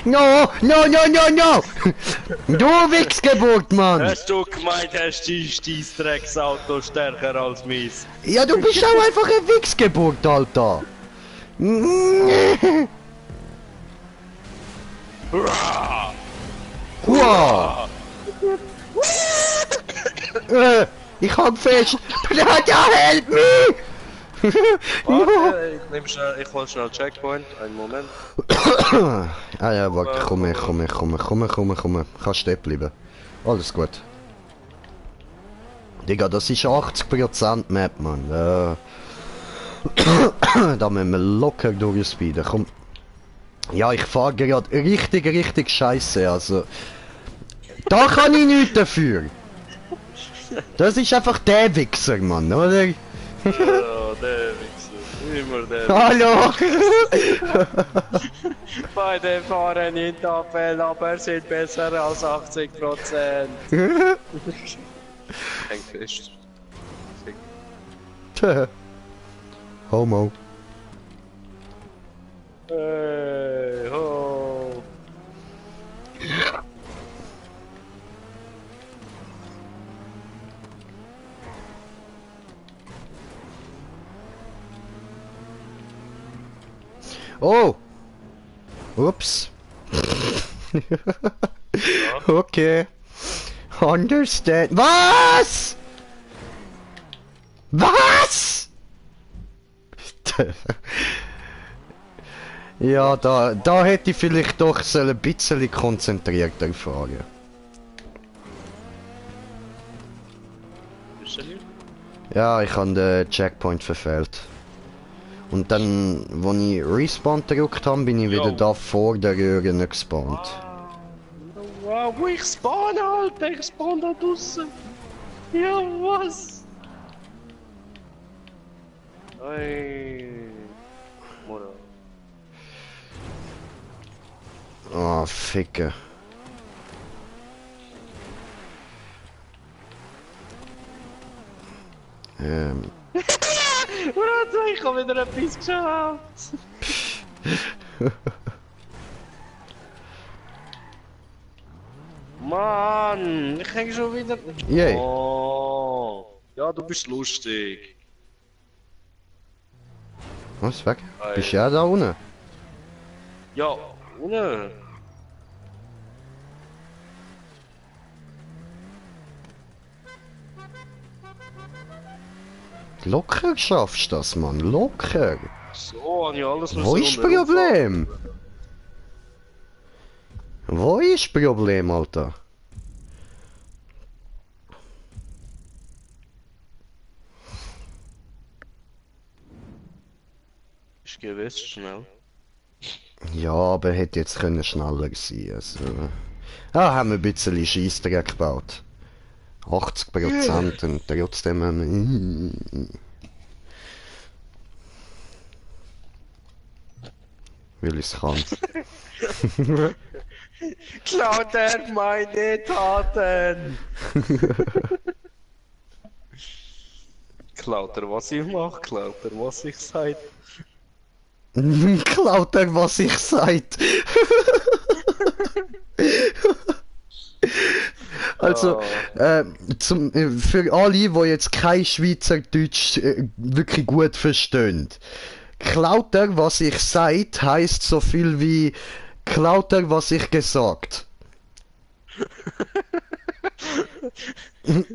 No, no, no, no, no! Du Wichsgeburt, Mann! Hast du gemeint, hast dein Drecksauto stärker als meins? Ja, du bist auch einfach ein Wichsgeburt, Alter! Wow! Ich hab fest! Brother, help me! Warte, ich hol schnell Checkpoint, einen Moment. Ah ja, warte, komm. Kannst stehen bleiben. Alles gut. Digga, das ist 80% Map, Mann. Da müssen wir locker durchspeeden, komm. Ja, ich fahre gerade richtig scheiße, also... Da kann ich nichts dafür! Das ist einfach der Wichser, Mann, oder? Ja, der Wichser. Immer der. Hallo! Beide fahren in Tabelle, aber sind besser als 80%. Hängt fest. Homo. Hey, ho. Oh! Ups. Okay. Understand. Was? Was? Ja, da hätte ich vielleicht doch ein bisschen konzentrierter fahren. Bist du nicht? Ja, ich habe den Checkpoint verfehlt. Und dann, als ich Respawn gedrückt habe, bin ich wieder da vor der Röhre gespawnt. Wow, wo ich spawn, Alter, ich spawn da draussen. Ja, was? Ey. Mora. Ah, Ficke. Warte, ich hab wieder etwas geschafft. Mann, ich häng schon wieder... Yay. Oh, ja, du bist lustig. Was, weg? Bist du ja da unten? Ja, ohne. Locker schaffst du das, Mann. Locker. So, habe ich alles Wo ist das Problem? Wo ist das Problem, Alter? Ist gewiss schnell. Ja, aber hätte jetzt können schneller sein. Also. Ja, haben wir ein bisschen Scheissdreck gebaut. 80% und trotzdem haben wir... Weil ich es kann. Klaut er meine Taten! Klaut er, was ich mache, klaut er, was ich sage. Klaut er, was ich sagt. Also, für alle, die jetzt kein Schweizerdeutsch wirklich gut verstehen. Klaut er, was ich sagt, heisst so viel wie klaut er, was ich gesagt. Du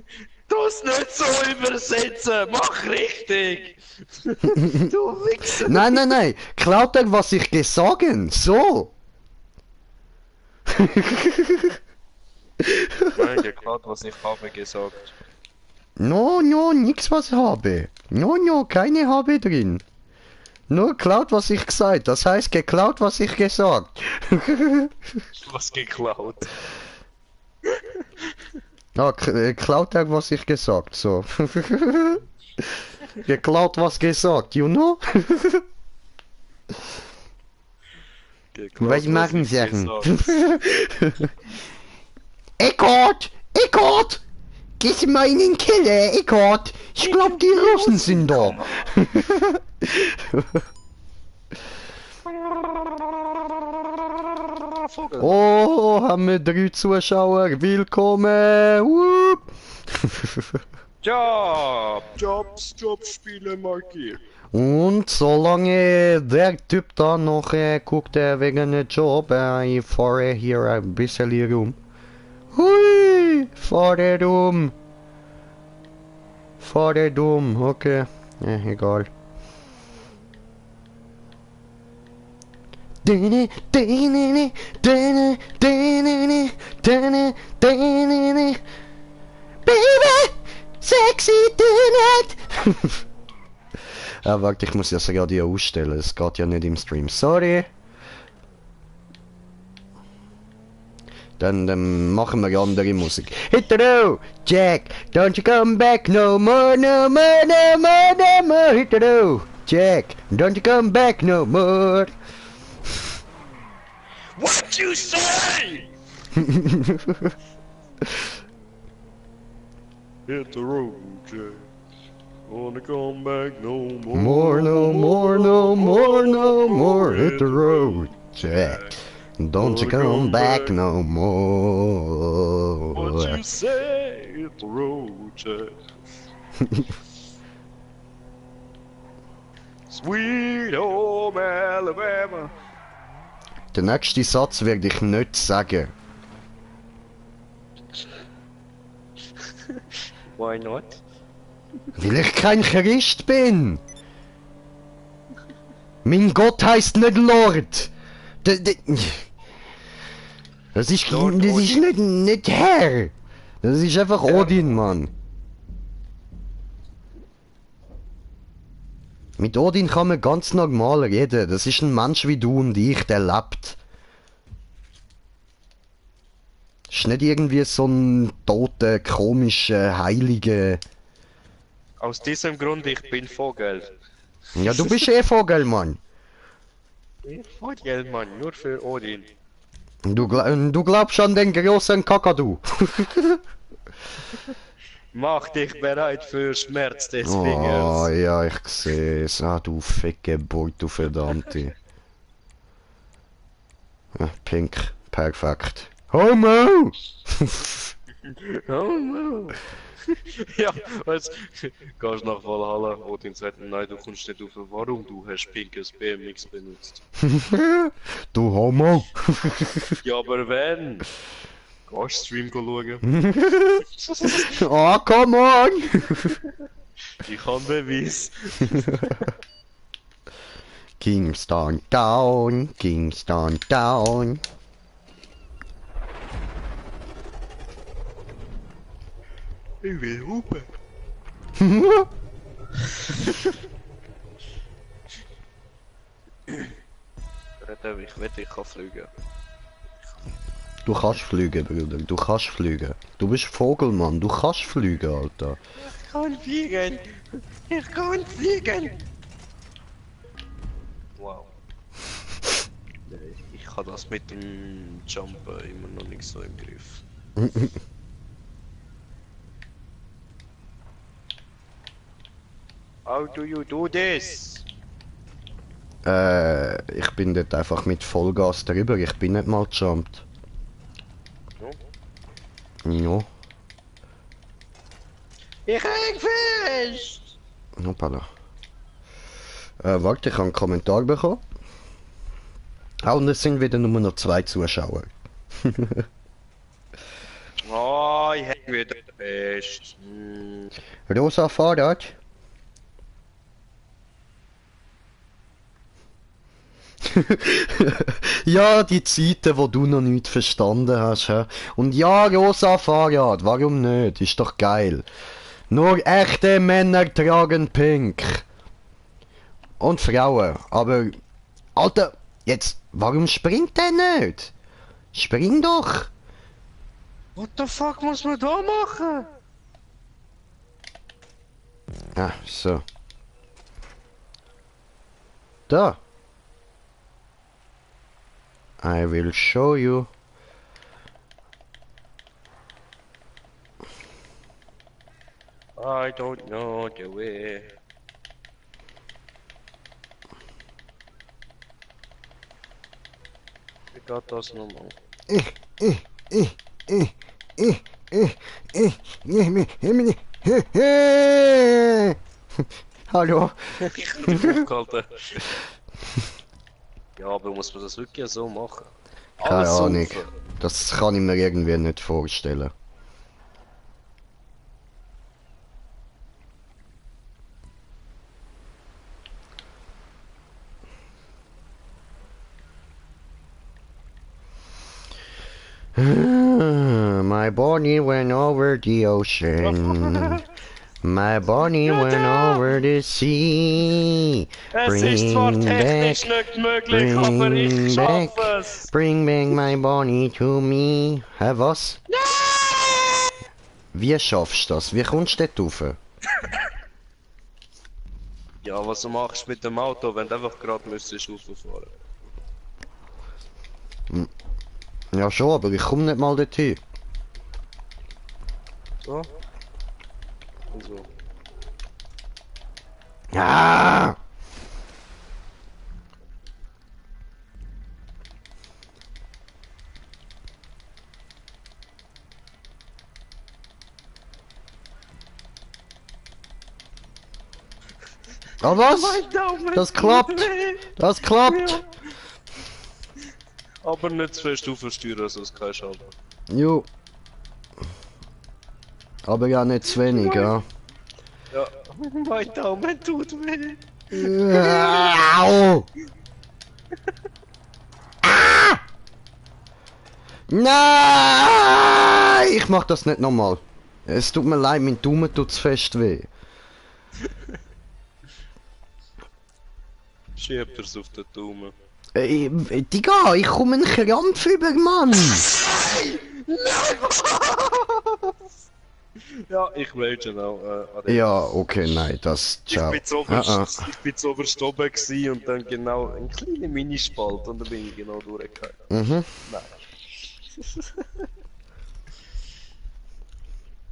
es nicht so übersetzen, mach richtig! Du Wichser! Nein, klaut er, was ich gesagt, so. Nein, geklaut, was ich habe gesagt. No, nix was ich habe. No, keine habe drin. Nur klaut, was ich gesagt. Das heißt geklaut, was ich gesagt. Was geklaut? Ja, klaut er, was ich gesagt. So. Geklaut, was gesagt, you know? Geklaut, Was machen ich Sachen? gesagt. Eckart! Geh mal in den Keller, Eckart! Ich glaub, die Russen sind da! Vogel. Oh, haben wir 3 Zuschauer. Willkommen. Whoop. Jobspiele markiert. Und solange der Typ da noch guckt wegen einem Job, ich fahre hier ein bisschen rum. Hui, fahre rum. Fahre dumm, okay. Egal. Baby, sexy tonight. Warte, ich muss das Radio ausstellen. Es geht ja nicht im Stream. Sorry. Dann machen wir andere Musik. Hit the road, Jack. Don't you come back no more, no more, no more, no more. Hit the road, Jack. Don't you come back no more. What you say? Hit the road, Jack. Wanna come back no more. More, no more, no more, no more. Hit the road, Jack. Don't you come back no more. What you say? Hit the road, Jack. Sweet home Alabama. Den nächsten Satz werde ich nicht sagen. Why not? Weil ich kein Christ bin. Mein Gott heißt nicht Lord. Das ist nicht Herr. Das ist einfach Odin, Mann. Mit Odin kann man ganz normal reden. Das ist ein Mensch wie du und ich, der lebt. Ist nicht irgendwie so ein toter, komischer, heiliger... Aus diesem Grund, ich bin Vogel. Ja, du bist eh Vogel, Mann. Vogel, Mann, nur für Odin. Du glaubst an den großen Kakadu. Mach dich bereit für Schmerz des Oh, Fingers. ja, ich sehe es. Ah, du fecke Boy, du verdammte. Pink, perfekt. Homo! Oh, ja, weißt du, gehst nach Valhalla, Odin sagt, nein, du kommst nicht rauf. Warum? Du hast pinkes BMX benutzt. Du Homo! Ja, aber wenn? Gehst Stream schauen? Oh, come on! Ich habe Beweis. Kingston down, Kingston down. Ich will hupen. Ich wette, ich kann fliegen. Du kannst fliegen, Bruder, du kannst fliegen. Du bist Vogelmann, du kannst fliegen, Alter. Ich kann fliegen! Ich kann fliegen! Wow. Ich habe das mit dem Jumpen immer noch nicht so im Griff. How do you do this? Ich bin dort einfach mit Vollgas drüber, ich bin nicht mal gejumpt. Ja. Ich häng fest! Hoppala. Warte, ich habe einen Kommentar bekommen. Ah, und es sind wieder nur noch 2 Zuschauer. Oh, ich häng wieder fest. Rosa Fahrrad. Ja, die Zeiten, wo du noch nicht verstanden hast. He? Und ja, rosa Fahrrad, warum nicht? Ist doch geil. Nur echte Männer tragen pink. Und Frauen, aber... Alter, jetzt, warum springt der nicht? Spring doch! What the fuck muss man da machen? Ah, so. Da. I will show you. I don't know the way. geht das nochmal? Hallo? Ich hab dich aufgehalten. Ja, aber muss man das wirklich so machen? Keine Alles Ahnung. saufen. Das kann ich mir irgendwie nicht vorstellen. My Bonnie went over the ocean. My Bonnie went over the sea. Es ist zwar Bring technisch back, nicht möglich, aber ich bring back, schaffe es. bring back my Bonnie to me. Hä, was? Wie schaffst du das? Wie kommst du dort rauf? Ja, was du machst mit dem Auto, wenn du einfach gerade müsstest rauffahren? Ja schon, aber ich komme nicht mal dorthin. So? Also. Ah! Oh was? Mein Daumen Das tut klappt! weh. Das klappt! Ja. Aber nicht zu fest aufsteuern, sonst kein Schaden. Jo. Aber ja nicht zu wenig, ja. Ja. Mein Daumen tut weh. Au! Ah! Nein! Ich mach das nicht nochmal. Es tut mir leid, mein Daumen tut fest weh. Schiebt er's auf den Daumen. Digga, ich komme einen Krampf über, Mann! Ja, ich rage auch. Ja, okay, nein, das... Ciao. Ich bin zu oberst oben gewesen und dann genau ein kleiner Minispalt und dann bin ich genau durchgefallen. Mhm. Nein.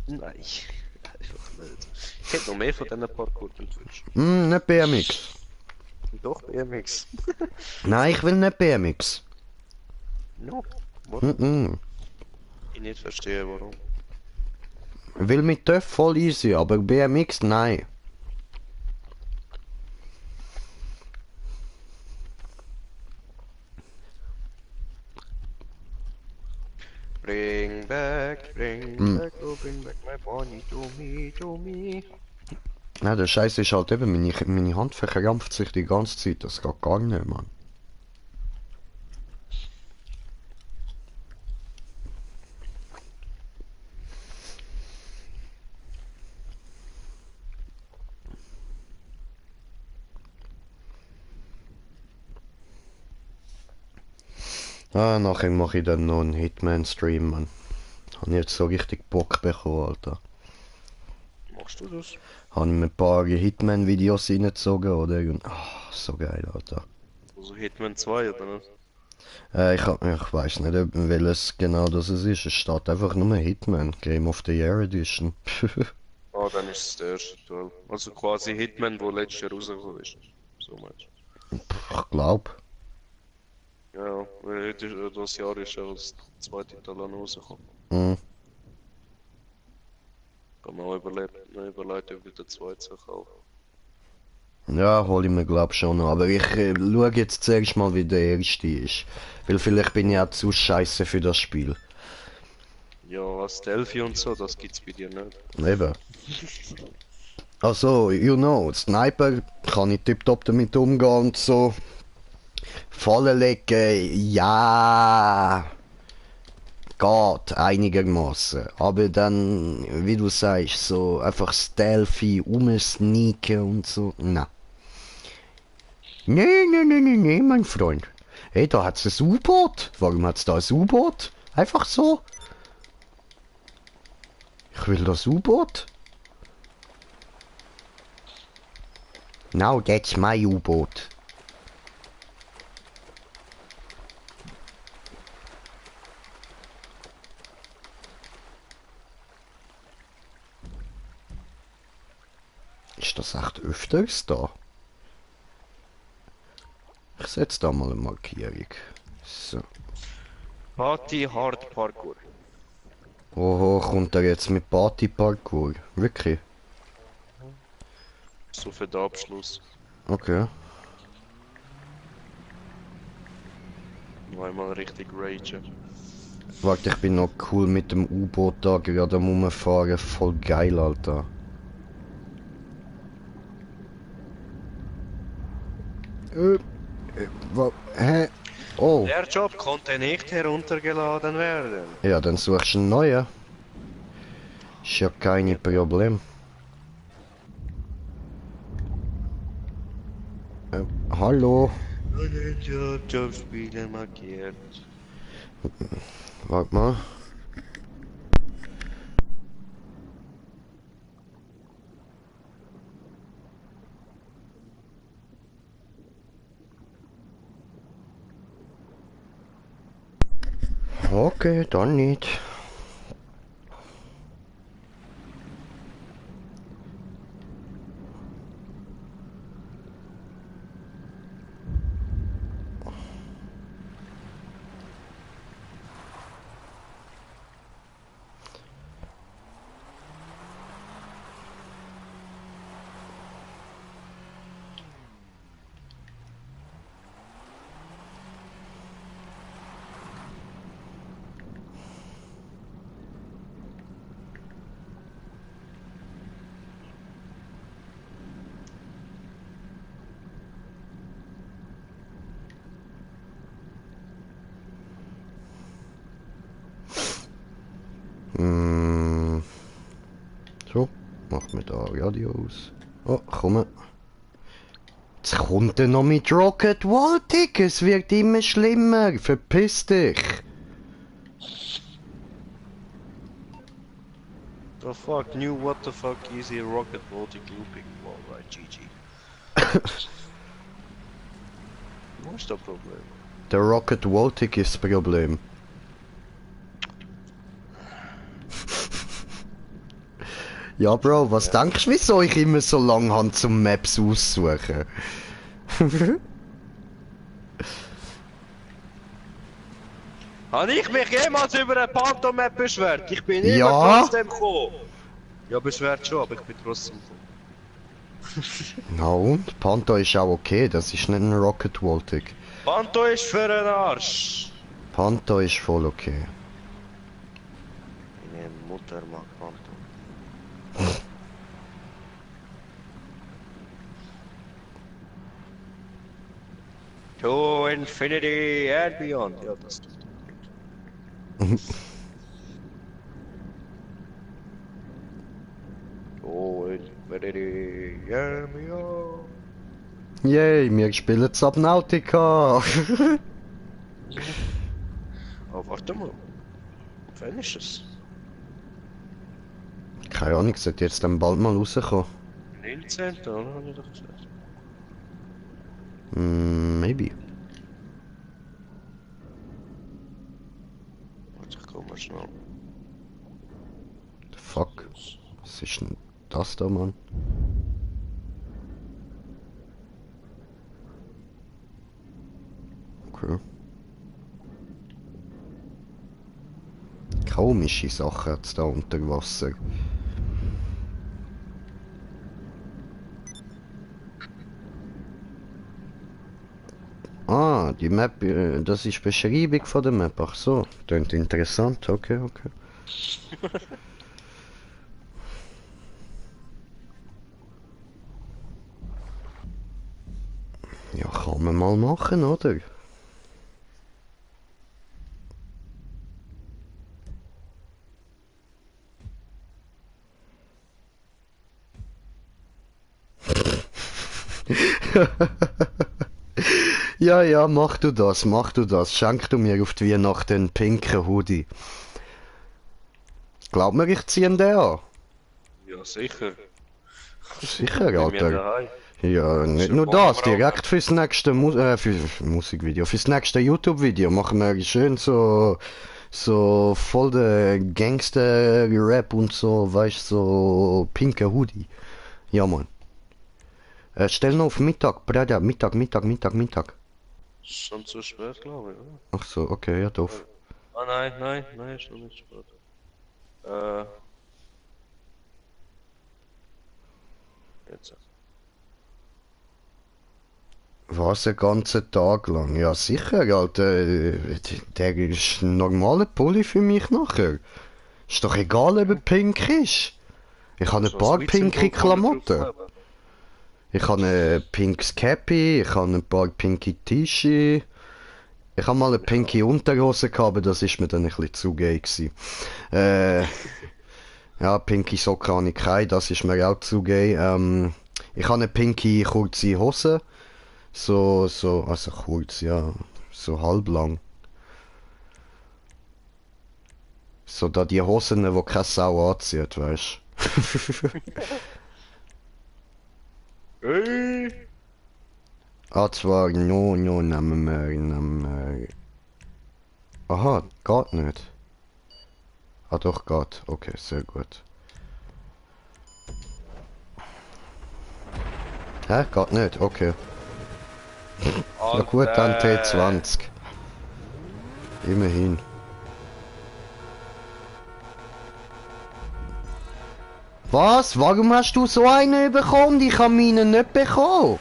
Nein. Einfach nicht. Ich hätte noch mehr von diesen Parkour gewünscht. Nicht BMX. Doch, BMX. Nein, ich will nicht BMX. No. Warum? Mhm. Ich nicht verstehe, warum. Will mit TÜV voll easy, aber BMX nein. Bring back oh bring back my Bonnie to me. Ja, der Scheiß ist halt eben, meine Hand verkrampft sich die ganze Zeit, das geht gar nicht, Mann. Ah, nachher mache ich dann noch einen Hitman-Stream, Mann. Habe jetzt so richtig Bock bekommen, Alter. Machst du das? Habe ich mir ein paar Hitman-Videos reingezogen, oder? Und, so geil, Alter. Also Hitman 2 oder nicht? Ich weiß nicht, welches genau das es ist. Es steht einfach nur Hitman, Game of the Year Edition. Ah, dann ist es der erste Teil. Also quasi Hitman, wo letztes Jahr rausgekommen ist. So meinst du? Ich glaub. Ja, weil heute das Jahr ist ja das zweite Teil an rausgekommen. Mhm. Kann man auch überleiten, ob ich den zweiten kaufen. Ja, hol ich mir glaub schon noch. Aber ich schaue jetzt zuerst mal, wie der erste ist. Weil vielleicht bin ich auch zu scheiße für das Spiel. Ja, Stealthy und so, das gibt's bei dir nicht. Eben. Also, you know, Sniper kann ich tipptopp damit umgehen und so. Fallen legen, ja. Geht einigermaßen. Aber dann, wie du sagst, so einfach stealthy, umsneaken und so. Na. Nee, mein Freund. Hey, da hat's ein U-Boot. Warum hat's da ein U-Boot? Einfach so. Ich will das U-Boot. Now that's my U-Boot. Ist das echt öfters da? Ich setze da mal eine Markierung. So. Party Hard Parkour. Oho, kommt er jetzt mit Party-Parkour? Wirklich? So für den Abschluss. Okay. Noch einmal richtig ragen. Warte, ich bin noch cool mit dem U-Boot da gerade am Rumfahren. Voll geil, Alter. Hä? Oh. Der Job konnte nicht heruntergeladen werden. Ja, dann suchst du einen neuen. Ist ja kein Problem. Hallo? Jobspiele markiert. Warte mal. Okay, dann nicht. So, machen wir da Radio aus. Oh, komm. Jetzt kommt er noch mit Rocket Voltic. Es wird immer schlimmer. Verpiss dich. The fuck, new what the fuck easy rocket Baltic looping. Wow, right, GG. Wo ist das Problem? Der Rocket Voltic ist das Problem. Ja, Bro, was denkst du, wieso ich immer so lange habe zum Maps aussuchen? Habe ich mich jemals über eine Pantomap beschwert? Ich bin immer Ja. trotzdem gekommen. Ja, beschwert schon, aber ich bin trotzdem gekommen. Na und? Panto ist auch okay, das ist nicht ein Rocket Voltic. Panto ist für den Arsch. Panto ist voll okay. Meine Mutter mag Panto. To infinity and beyond. Ja, das tut gut. To infinity and beyond. Yay, wir spielen Subnautica! Oh, warte mal. Wann ist es? Keine Ahnung, sollte jetzt dann bald mal rauskommen. 19. oder? Habe ich doch gesagt. Maybe. Warte, ich komm mal schnell. The fuck? Was ist denn das da, Mann? Okay. Komische Sachen hat's da unter Wasser. Ah, die Map, das ist Beschreibung von der Map. Ach so, klingt interessant. Okay, okay. Ja, kann man mal machen, oder? Ja, ja, mach du das, mach du das. Schenk du mir auf die Weihnachten einen pinken Hoodie. Glaub mir, ich zieh den an. Ja, sicher. Sicher, Bei mir Alter. daheim. Ja, nicht Schon nur Bomber das, direkt fürs nächste Musikvideo, fürs nächste YouTube-Video machen wir schön so voll der Gangster-Rap und so, weißt so pinker Hoodie. Ja, Mann. Stell noch auf Mittag, Bruder, Mittag. Schon zu spät, glaube ich, oder? Ach so, okay, ja, doof. nein, ist noch nicht spät. Jetzt. Was, einen ganzen Tag lang? Ja, sicher, Alter. Der ist ein normaler Pulli für mich nachher. Ist doch egal, ob er pink ist. Ich habe ein paar pinke Klamotten. Ich habe ein pinkes Cappy, ich habe ein paar pinke T-Shirts. Ich habe mal eine pinke Unterhose gehabt, aber das ist mir dann ein bisschen zu gay gewesen. Ja, pinke Socken habe ich keine, das ist mir auch zu gay. Ich habe eine pinke kurze Hose. Also kurz, ja. So halblang. So da die Hosen, wo keine Sau anzieht, weißt du. Hey! Zwar, nehmen wir. Aha, geht nicht. Ah, doch, geht. Okay, sehr gut. Hä? Geht nicht, okay. Ja gut, dann T20. Immerhin. Was? Warum hast du so einen bekommen? Ich habe meinen nicht bekommen.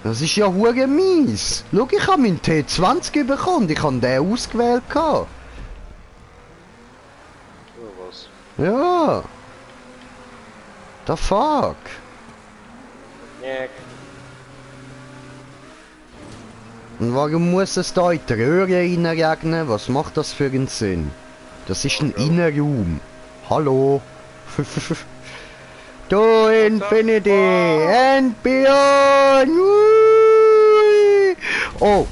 Das ist ja hure mies. Schau, ich habe meinen T20 bekommen. Ich habe den ausgewählt. Oh, was? Ja. The fuck? Nee. Und warum muss es da in die Röhre reinregnen? Was macht das für einen Sinn? Das ist ein Innenraum. Hallo? To Infinity and Beyond! Ui. Oh!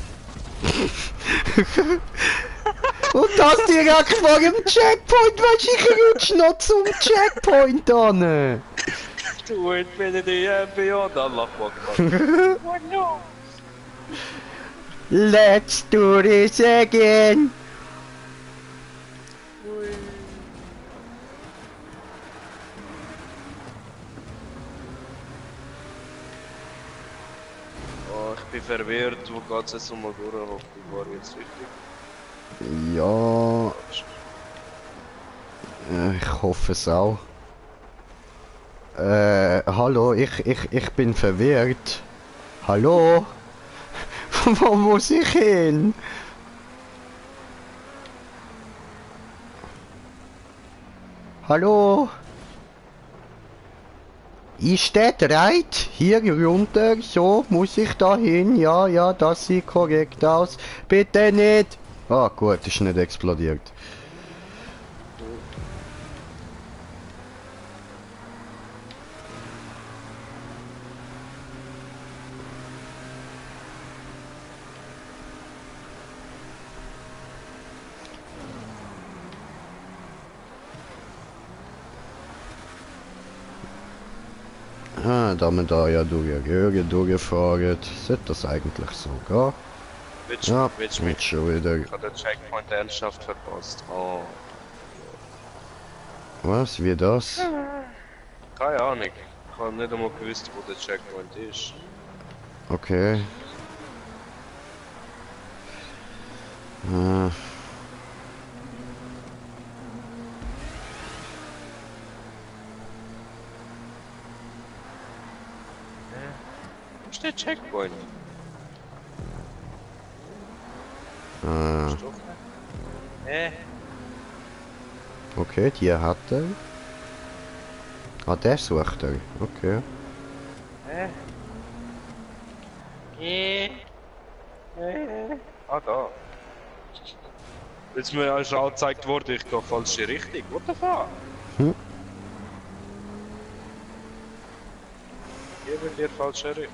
Und das direkt vor dem Checkpoint, weißt du, ich rutsch noch zum Checkpoint an! To Infinity and Beyond, Allah Akbar. Oh no! Let's do this again! Oh, ich bin verwirrt, wo geht's jetzt nochmal durch? Wo war jetzt richtig? Ja, ich hoffe es auch. Hallo, ich bin verwirrt. Hallo? Wo muss ich hin? Hallo? Ist der bereit? Hier runter, so muss ich da hin. Ja, das sieht korrekt aus. Bitte nicht. Ah, gut, ist nicht explodiert. Da wir da ja durch die Röhre durchfahren, sollte das eigentlich so gehen. Ja, Willst mit schon wieder. Ich habe den Checkpoint ernsthaft verpasst. Oh. Was, wie das? Keine Ahnung. Ich habe nicht einmal gewusst, wo der Checkpoint ist. Okay. Wo ist der Checkpoint? Ist doch nicht. Okay, die hat er. Ah, der sucht er. Okay. Ah, da. Jetzt mir als angezeigt wurde, ich gehe falsche Richtung. What the fuck? Hier wird dir falsche Richtung.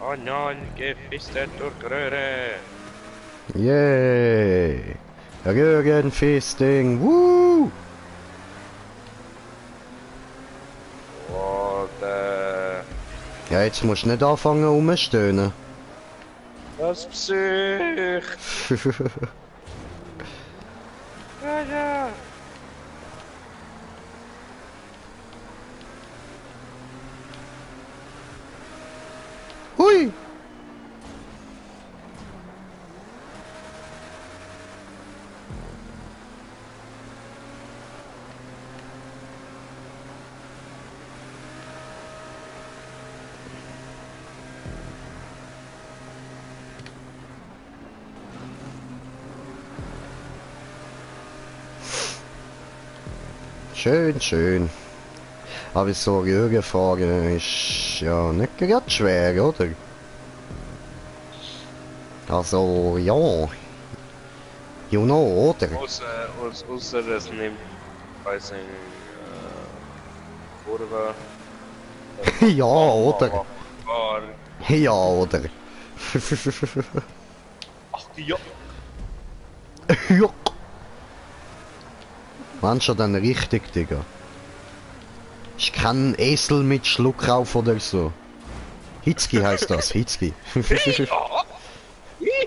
Oh nein, gefistet durch Röhre. Yay! Röhrenfisting! Woo! Oh, Ja, jetzt musst du nicht anfangen rumstöhnen. das Psych. Ja. Hui! Schön, schön. Aber so Röhre fahren ist ja nicht gerade schwer, oder? Also, ja. You know, oder? Außer es nimmt, weiß nicht, Kurve. Ja, oder? War. Ja, oder? Ach, ja. Ja. Meinst du dann richtig, Digga? Ich kann Esel mit Schluckauf oder so. Hitzki heißt das, Hitzki.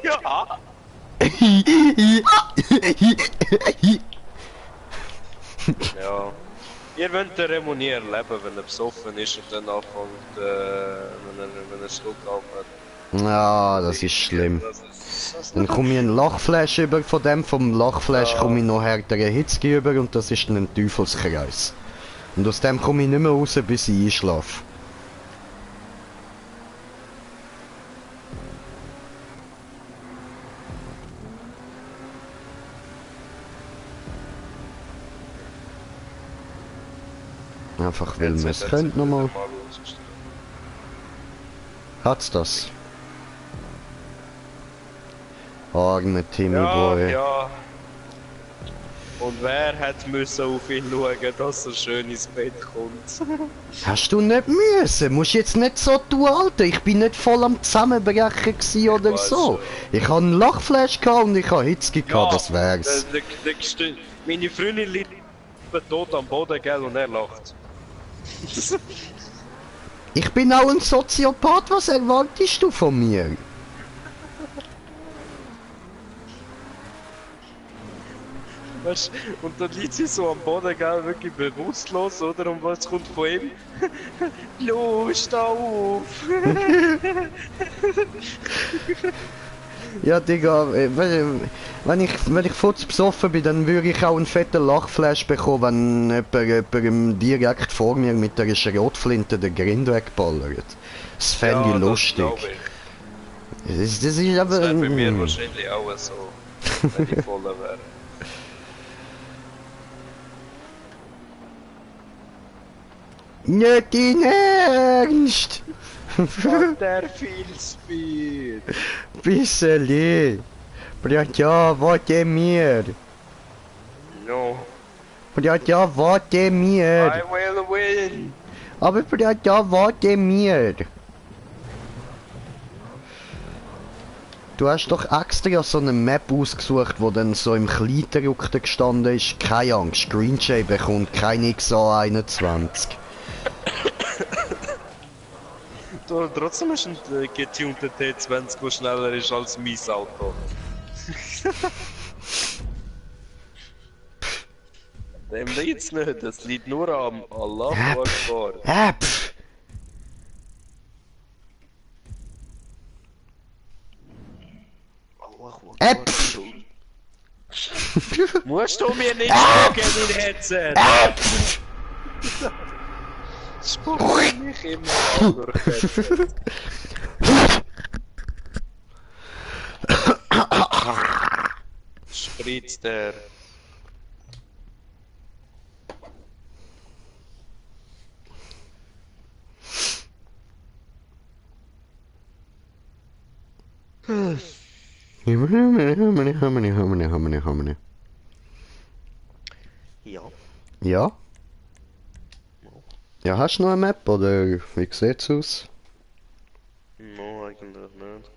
Ja. Ja. Ihr wollt den Remo nie erleben, wenn er besoffen ist und dann anfängt, wenn er Schluck aufhat. Ja, das ist schlimm. Das Dann komme ich einen Lachflash über von dem, vom Lachflash Ja. komme ich noch härteren Hitzki über und das ist dann ein Teufelskreis. Und aus dem komme ich nicht mehr raus, bis ich einschlafe. Einfach weil man es könnte nochmal. Hat's das? Arme Timmy Boy. Ja. Und wer hat müssen auf ihn schauen, dass er schön ins Bett kommt? Hast du nicht müssen? Musst jetzt nicht so tun, Alter. Ich bin nicht voll am Zusammenbrechen gewesen oder weiß so. schon. Ich hatte einen Lachflash gehabt und ich hatte Hitzki gehabt, das wär's. Meine Freundin liegt tot am Boden, gell, und er lacht. Ich bin auch ein Soziopath, was erwartest du von mir? Weißt, und dann liegt sie so am Boden, gell, wirklich bewusstlos, oder? Und was kommt von ihm? Los, steh auf! Ja, Digga, wenn ich futz besoffen bin, dann würde ich auch einen fetten Lachflash bekommen, wenn jemand direkt vor mir mit einer Schrotflinte den Grind wegballert. Das fände ich lustig. Das ist aber... Das wäre bei mir wahrscheinlich auch so, wenn ich voller wäre. Nicht in Ernst! Hat der viel Speed? Bisseli! Bratja, warte mir! No, Bratja, warte mir! I will win! Aber Bratja, warte mir! Du hast doch extra so eine Map ausgesucht, wo dann so im Kleidruck gestanden ist, keine Angst, Green Jay bekommt kein XA21. Trotzdem ist ein getunter T20, der schneller ist als mein Auto. Dem liegt's nicht, das liegt nur am Allahu Akbar. Pff. Pff. Musst du mir nicht spucken, mein Headset! Spuck mich immer durch Headset. Spritzt der. Ja. Ja? Ja, hast du noch eine Map oder wie sieht's aus? No, eigentlich nicht.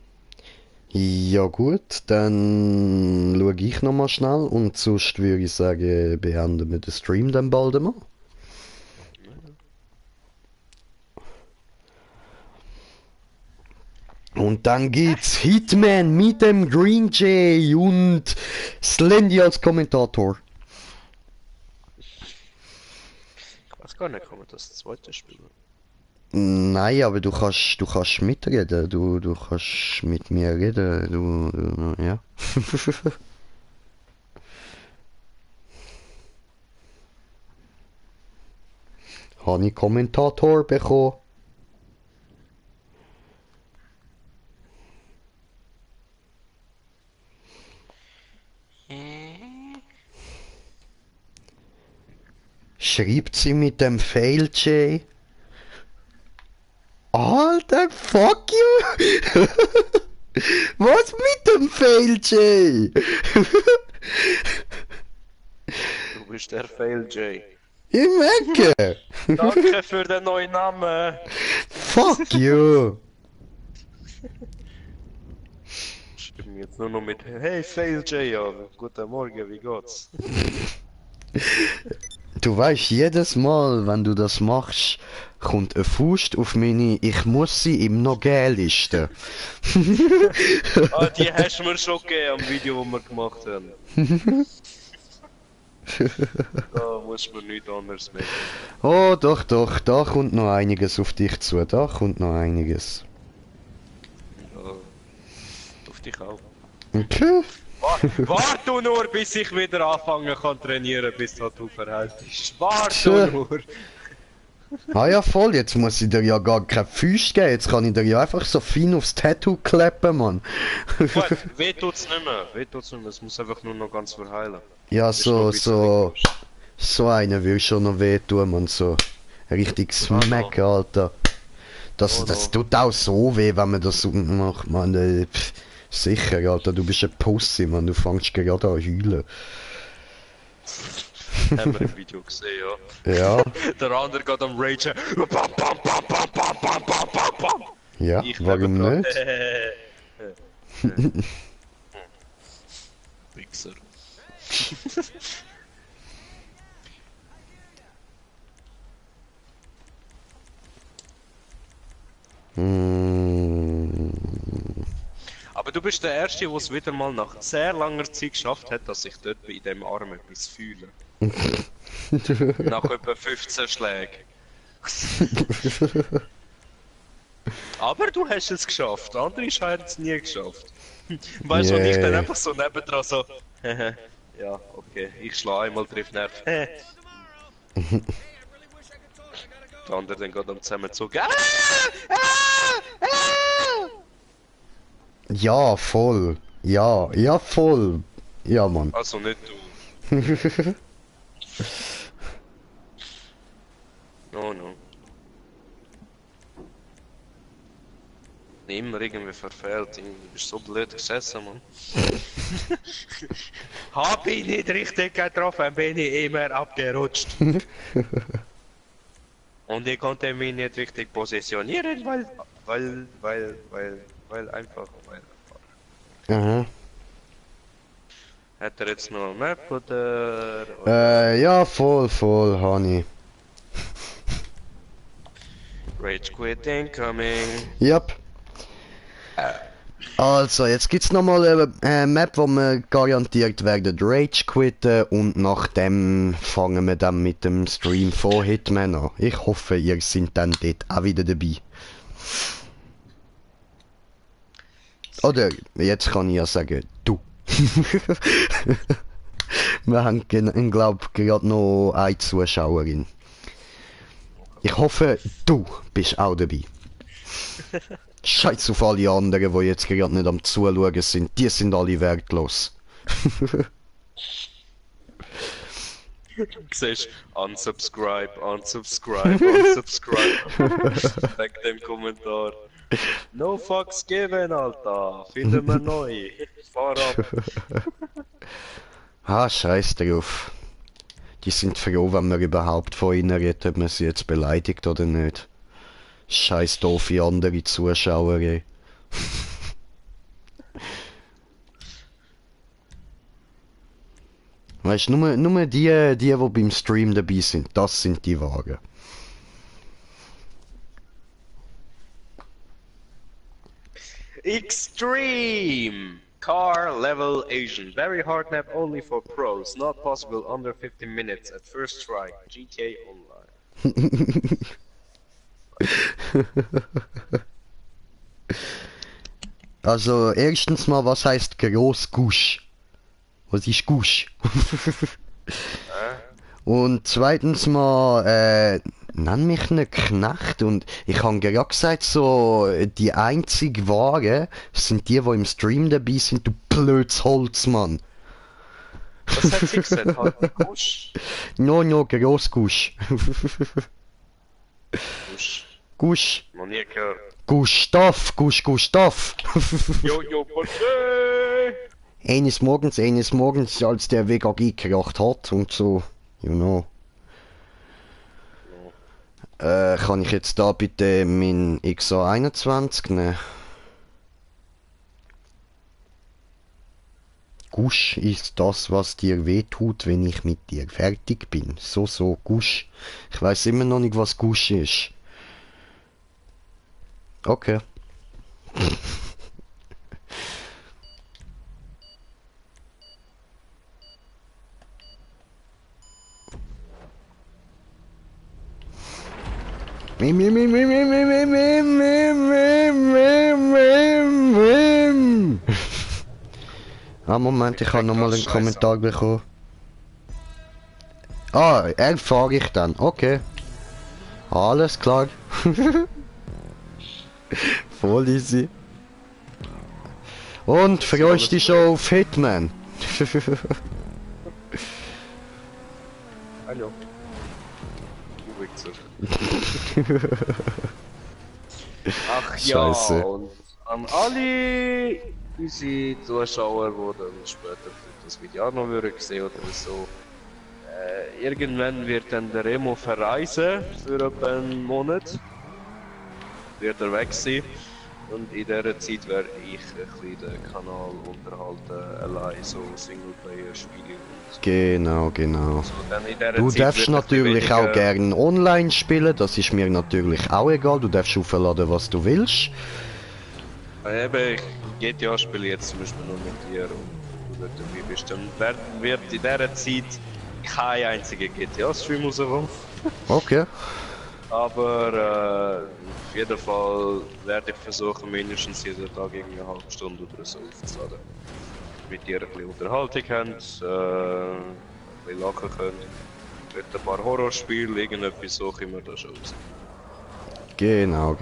Ja gut, dann schaue ich nochmal schnell und sonst würde ich sagen, beenden wir den Stream dann bald einmal. Und dann geht's Hitman mit dem Green Jay und Slendy als Kommentator. weiß gar nicht, kann man das zweite spielen? Nein, aber du kannst mitreden, du kannst mit mir reden, ja. Habe ich Kommentator bekommen? Schreibt sie mit dem Fail J? Alter, fuck you! Was mit dem Fail J? Du bist der Fail J. Ich merke! Danke für den neuen Namen! Fuck you! Schreib mir jetzt nur noch mit Hey Fail J an. Guten Morgen, wie geht's? Du weißt, jedes Mal, wenn du das machst, kommt eine Faust auf meine Ich muss sie im Nogel-Liste. Ah, die hast du mir schon gegeben am Video, das wir gemacht haben. Da muss man nichts anderes mehr. Oh, doch, da kommt noch einiges auf dich zu, da kommt noch einiges. Ja, auf dich auch. Okay. Warte du nur, bis ich wieder anfangen kann trainieren, bis du verhältst. Warte du nur! Ah ja, voll, jetzt muss ich dir ja gar keine Füße geben, jetzt kann ich dir ja einfach so fein aufs Tattoo kleppen, Mann. Gut, weh tut's nicht mehr, es muss einfach nur noch ganz verheilen. Ja, Ist noch ein bisschen so eine will schon noch wehtun, Mann, so richtig Smack, Alter. Das tut auch so weh, wenn man das so macht, Mann. Sicher, Alter, du bist ein Pussy, Mann, du fängst gerade an heulen. Haben wir im Video gesehen, ja. Ja, Der andere geht am Ragen. Bam, bam, bam, bam, bam, bam, bam, bam, bam. ja, Ich warum nebendran. nicht? Wichser. Aber du bist der Erste, der es wieder mal nach sehr langer Zeit geschafft hat, dass ich dort bei dem Arm etwas fühle. Nach etwa 15 Schlägen. Aber du hast es geschafft, andere haben es nie geschafft. Weißt du, und ich dann einfach so nebendran so. Ja, okay, ich schlage einmal, trifft Nerv. Der andere dann geht am Zusammenzug. Ja, voll. Ja, voll. Ja, Mann. Also nicht du. No, no. Immer irgendwie verfehlt. Du bist so blöd gesessen, Mann. Hab ich nicht richtig getroffen, bin ich immer abgerutscht. Und ich konnte mich nicht richtig positionieren, weil einfach. Aha. Hat er jetzt noch eine Map oder? Ja, voll, Honey. Rage Quit incoming. Yep. Also, jetzt gibt's nochmal eine Map, wo wir garantiert werden Rage quitten und nachdem fangen wir dann mit dem Stream von Hitman an. Ich hoffe, ihr seid dann dort auch wieder dabei. Oder, jetzt kann ich ja sagen, du. Wir haben, glaube ich, gerade noch eine Zuschauerin. Ich hoffe, du bist auch dabei. Scheiß auf alle anderen, die jetzt gerade nicht am Zuschauen sind. Die sind alle wertlos. Du siehst, unsubscribe. Wegen dem Kommentar. No fucks given, Alter. Finden wir neu. Fahr ab. Scheiß drauf. Die sind froh, wenn wir überhaupt von ihnen reden, ob man sie jetzt beleidigt oder nicht. Scheiß doofe andere Zuschauer, ey. Weißt du, nur die beim Stream dabei sind, das sind die Wagen. Extreme! Car level Asian. Very hard map only for pros. Not possible under 15 minutes at first try. GTA Online. Also, erstens mal, was heißt Großgusch? Was ist Gusch? Und zweitens mal, nenn mich nicht Knecht. Und ich habe gerade gesagt, so, die einzig Wahre sind die im Stream dabei sind, du blödes Holzmann. Was hat sie gesagt? Halt Gusch? No, Großgusch. Gusch. Gusch. Noch nie gehört. Gustav. Jojo, Portee! Eines Morgens, als der WKG gekracht hat und so, you know. Kann ich jetzt da bitte mein XA21 nehmen? Gusch ist das, was dir wehtut, wenn ich mit dir fertig bin. So, Gusch. Ich weiß immer noch nicht, was Gusch ist. Okay. Ah, Moment, ich habe nochmal einen Kommentar bekommen. Ah, erfahre ich dann. Okay. Alles klar. Voll easy. Und freust dich schon auf Hitman? Hallo. Du Wichser. Ach ja, Scheiße. und an alle unsere Zuschauer, die dann später das Video auch noch würden sehen oder so. Irgendwann wird dann der Remo verreisen für etwa einen Monat. Wird er weg sein. Und in dieser Zeit werde ich ein bisschen den Kanal unterhalten, allein so Singleplayer-Spiele. Genau. So, dann in dieser Du Zeit darfst wird ein bisschen natürlich auch weniger- gern online spielen, das ist mir natürlich auch egal. Du darfst aufladen, was du willst. Eben, GTA spiele ich jetzt zum Beispiel nur mit dir und du dort dabei bist. Dann wird in dieser Zeit kein einziger GTA-Stream rauskommen. Okay. Aber auf jeden Fall werde ich versuchen, mindestens jeden Tag irgendwie eine halbe Stunde oder so aufzuladen. Mit dir ein bisschen Unterhaltung habt, ein bisschen lachen könnt. Mit ein paar Horrorspiele, irgendetwas so können wir da schon raus. Genau.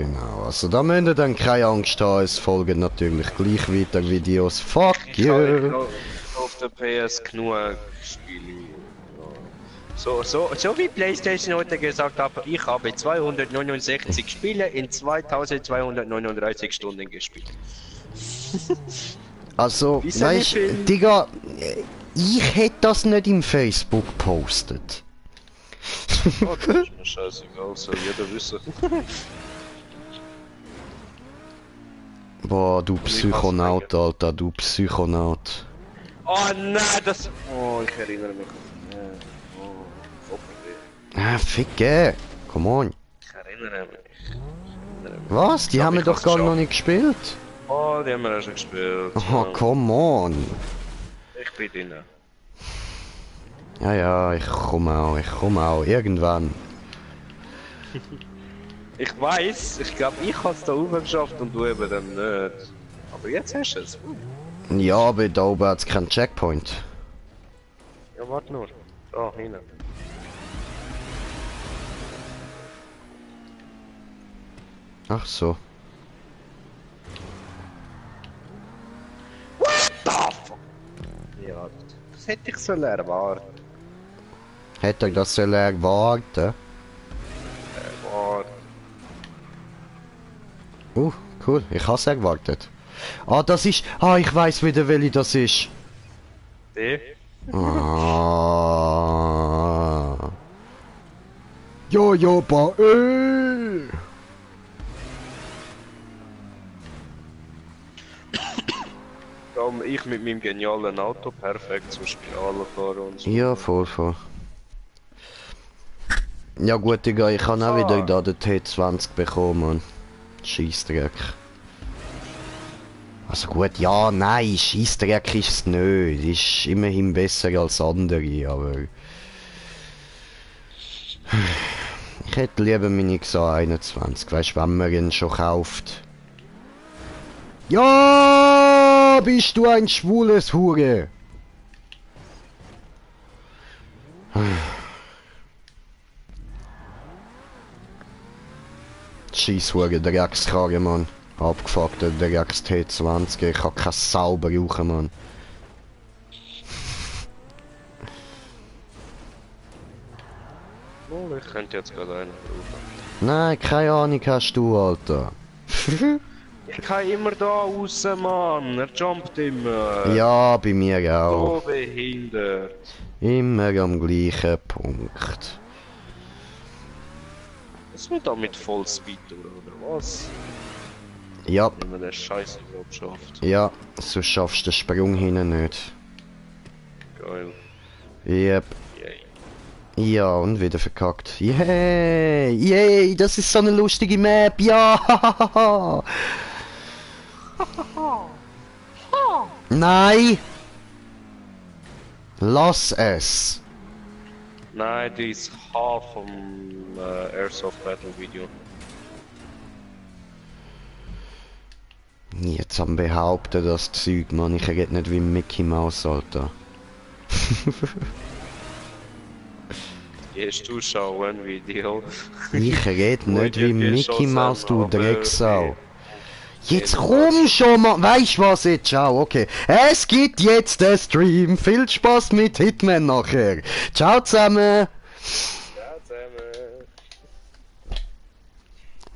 Also da müsst ihr dann keine Angst haben, es folgen natürlich gleich weiter Videos. Fuck Ich habe you! auf der PS genug Spiele. So wie PlayStation heute gesagt hat, ich habe 269 Spiele in 2239 Stunden gespielt. Also, Wie soll weißt ich denn- Digga, ich hätte das nicht im Facebook gepostet. Oh, das ist mir scheißegal, soll jeder wissen. Boah, du Psychonaut, Alter, du Psychonaut. Oh nein, das... Oh, ich erinnere mich. Oh, Kopfweh. Ah, ficke! Come on. Ich erinnere mich. Was? Die Ja, haben wir ich doch hab's gar noch geschafft. nicht gespielt. Oh, die haben wir auch schon gespielt. Oh, come on. Ich bin drin. Ja, ich komme auch, irgendwann. Ich weiß, ich glaube, ich habe es da oben geschafft und du eben dann nicht. Aber jetzt hast du es. Ja, aber da oben hat es keinen Checkpoint. Ja, warte nur. Da, hinten. Ach so. Ja, das hätte ich sollen erwarten. Hätte er das sollen erwarten? Cool, ich habe es erwartet. Ah, das ist... Ah, ich weiß wieder, welche das ist. Die? Ah. Ba, Darum ich mit meinem genialen Auto perfekt zum Spiralen fahren und so. Ja, voll. Ja gut, Digga, ich habe auch wieder da den T20 bekommen, Mann. Scheissdreck. Also gut, ja, nein, Scheissdreck ist es nicht. Ist immerhin besser als andere, aber... Ich hätte lieber meine XA 21, weißt du, wenn man ihn schon kauft. Ja, bist du ein schwules Hure? Scheisshure Dreckskarre, Mann. Abgefuckter Drecks T20, ich kann keine Sau brauchen, Mann. Oh, ich könnte jetzt gerade einen brauchen. Nein, keine Ahnung hast du, Alter. Ich kann immer da raus, Mann. Er jumpt immer. Ja, bei mir auch. So behindert. Immer am gleichen Punkt. Was wird da mit Vollspeed oder was? Ja, Wenn man den Scheiß überhaupt schafft. ja, so schaffst du den Sprung hinten nicht. Geil. Yep. Yay. Ja, und wieder verkackt. Yay! Yay! Das ist so eine lustige Map! Ja! Nein! Lass es! Nein, die ist H vom Airsoft Battle Video. Jetzt am behaupten das Zeug, Mann. Ich rede nicht wie Mickey Mouse, Alter. Jetzt zuschauen Video. Ich rede nicht wie Mickey Mouse, du Drecksau. Jetzt Jedenfalls. komm schon mal, weißt was jetzt, ciao, okay. Es gibt jetzt den Stream, viel Spaß mit Hitman nachher. Ciao zusammen. Ja, zusammen.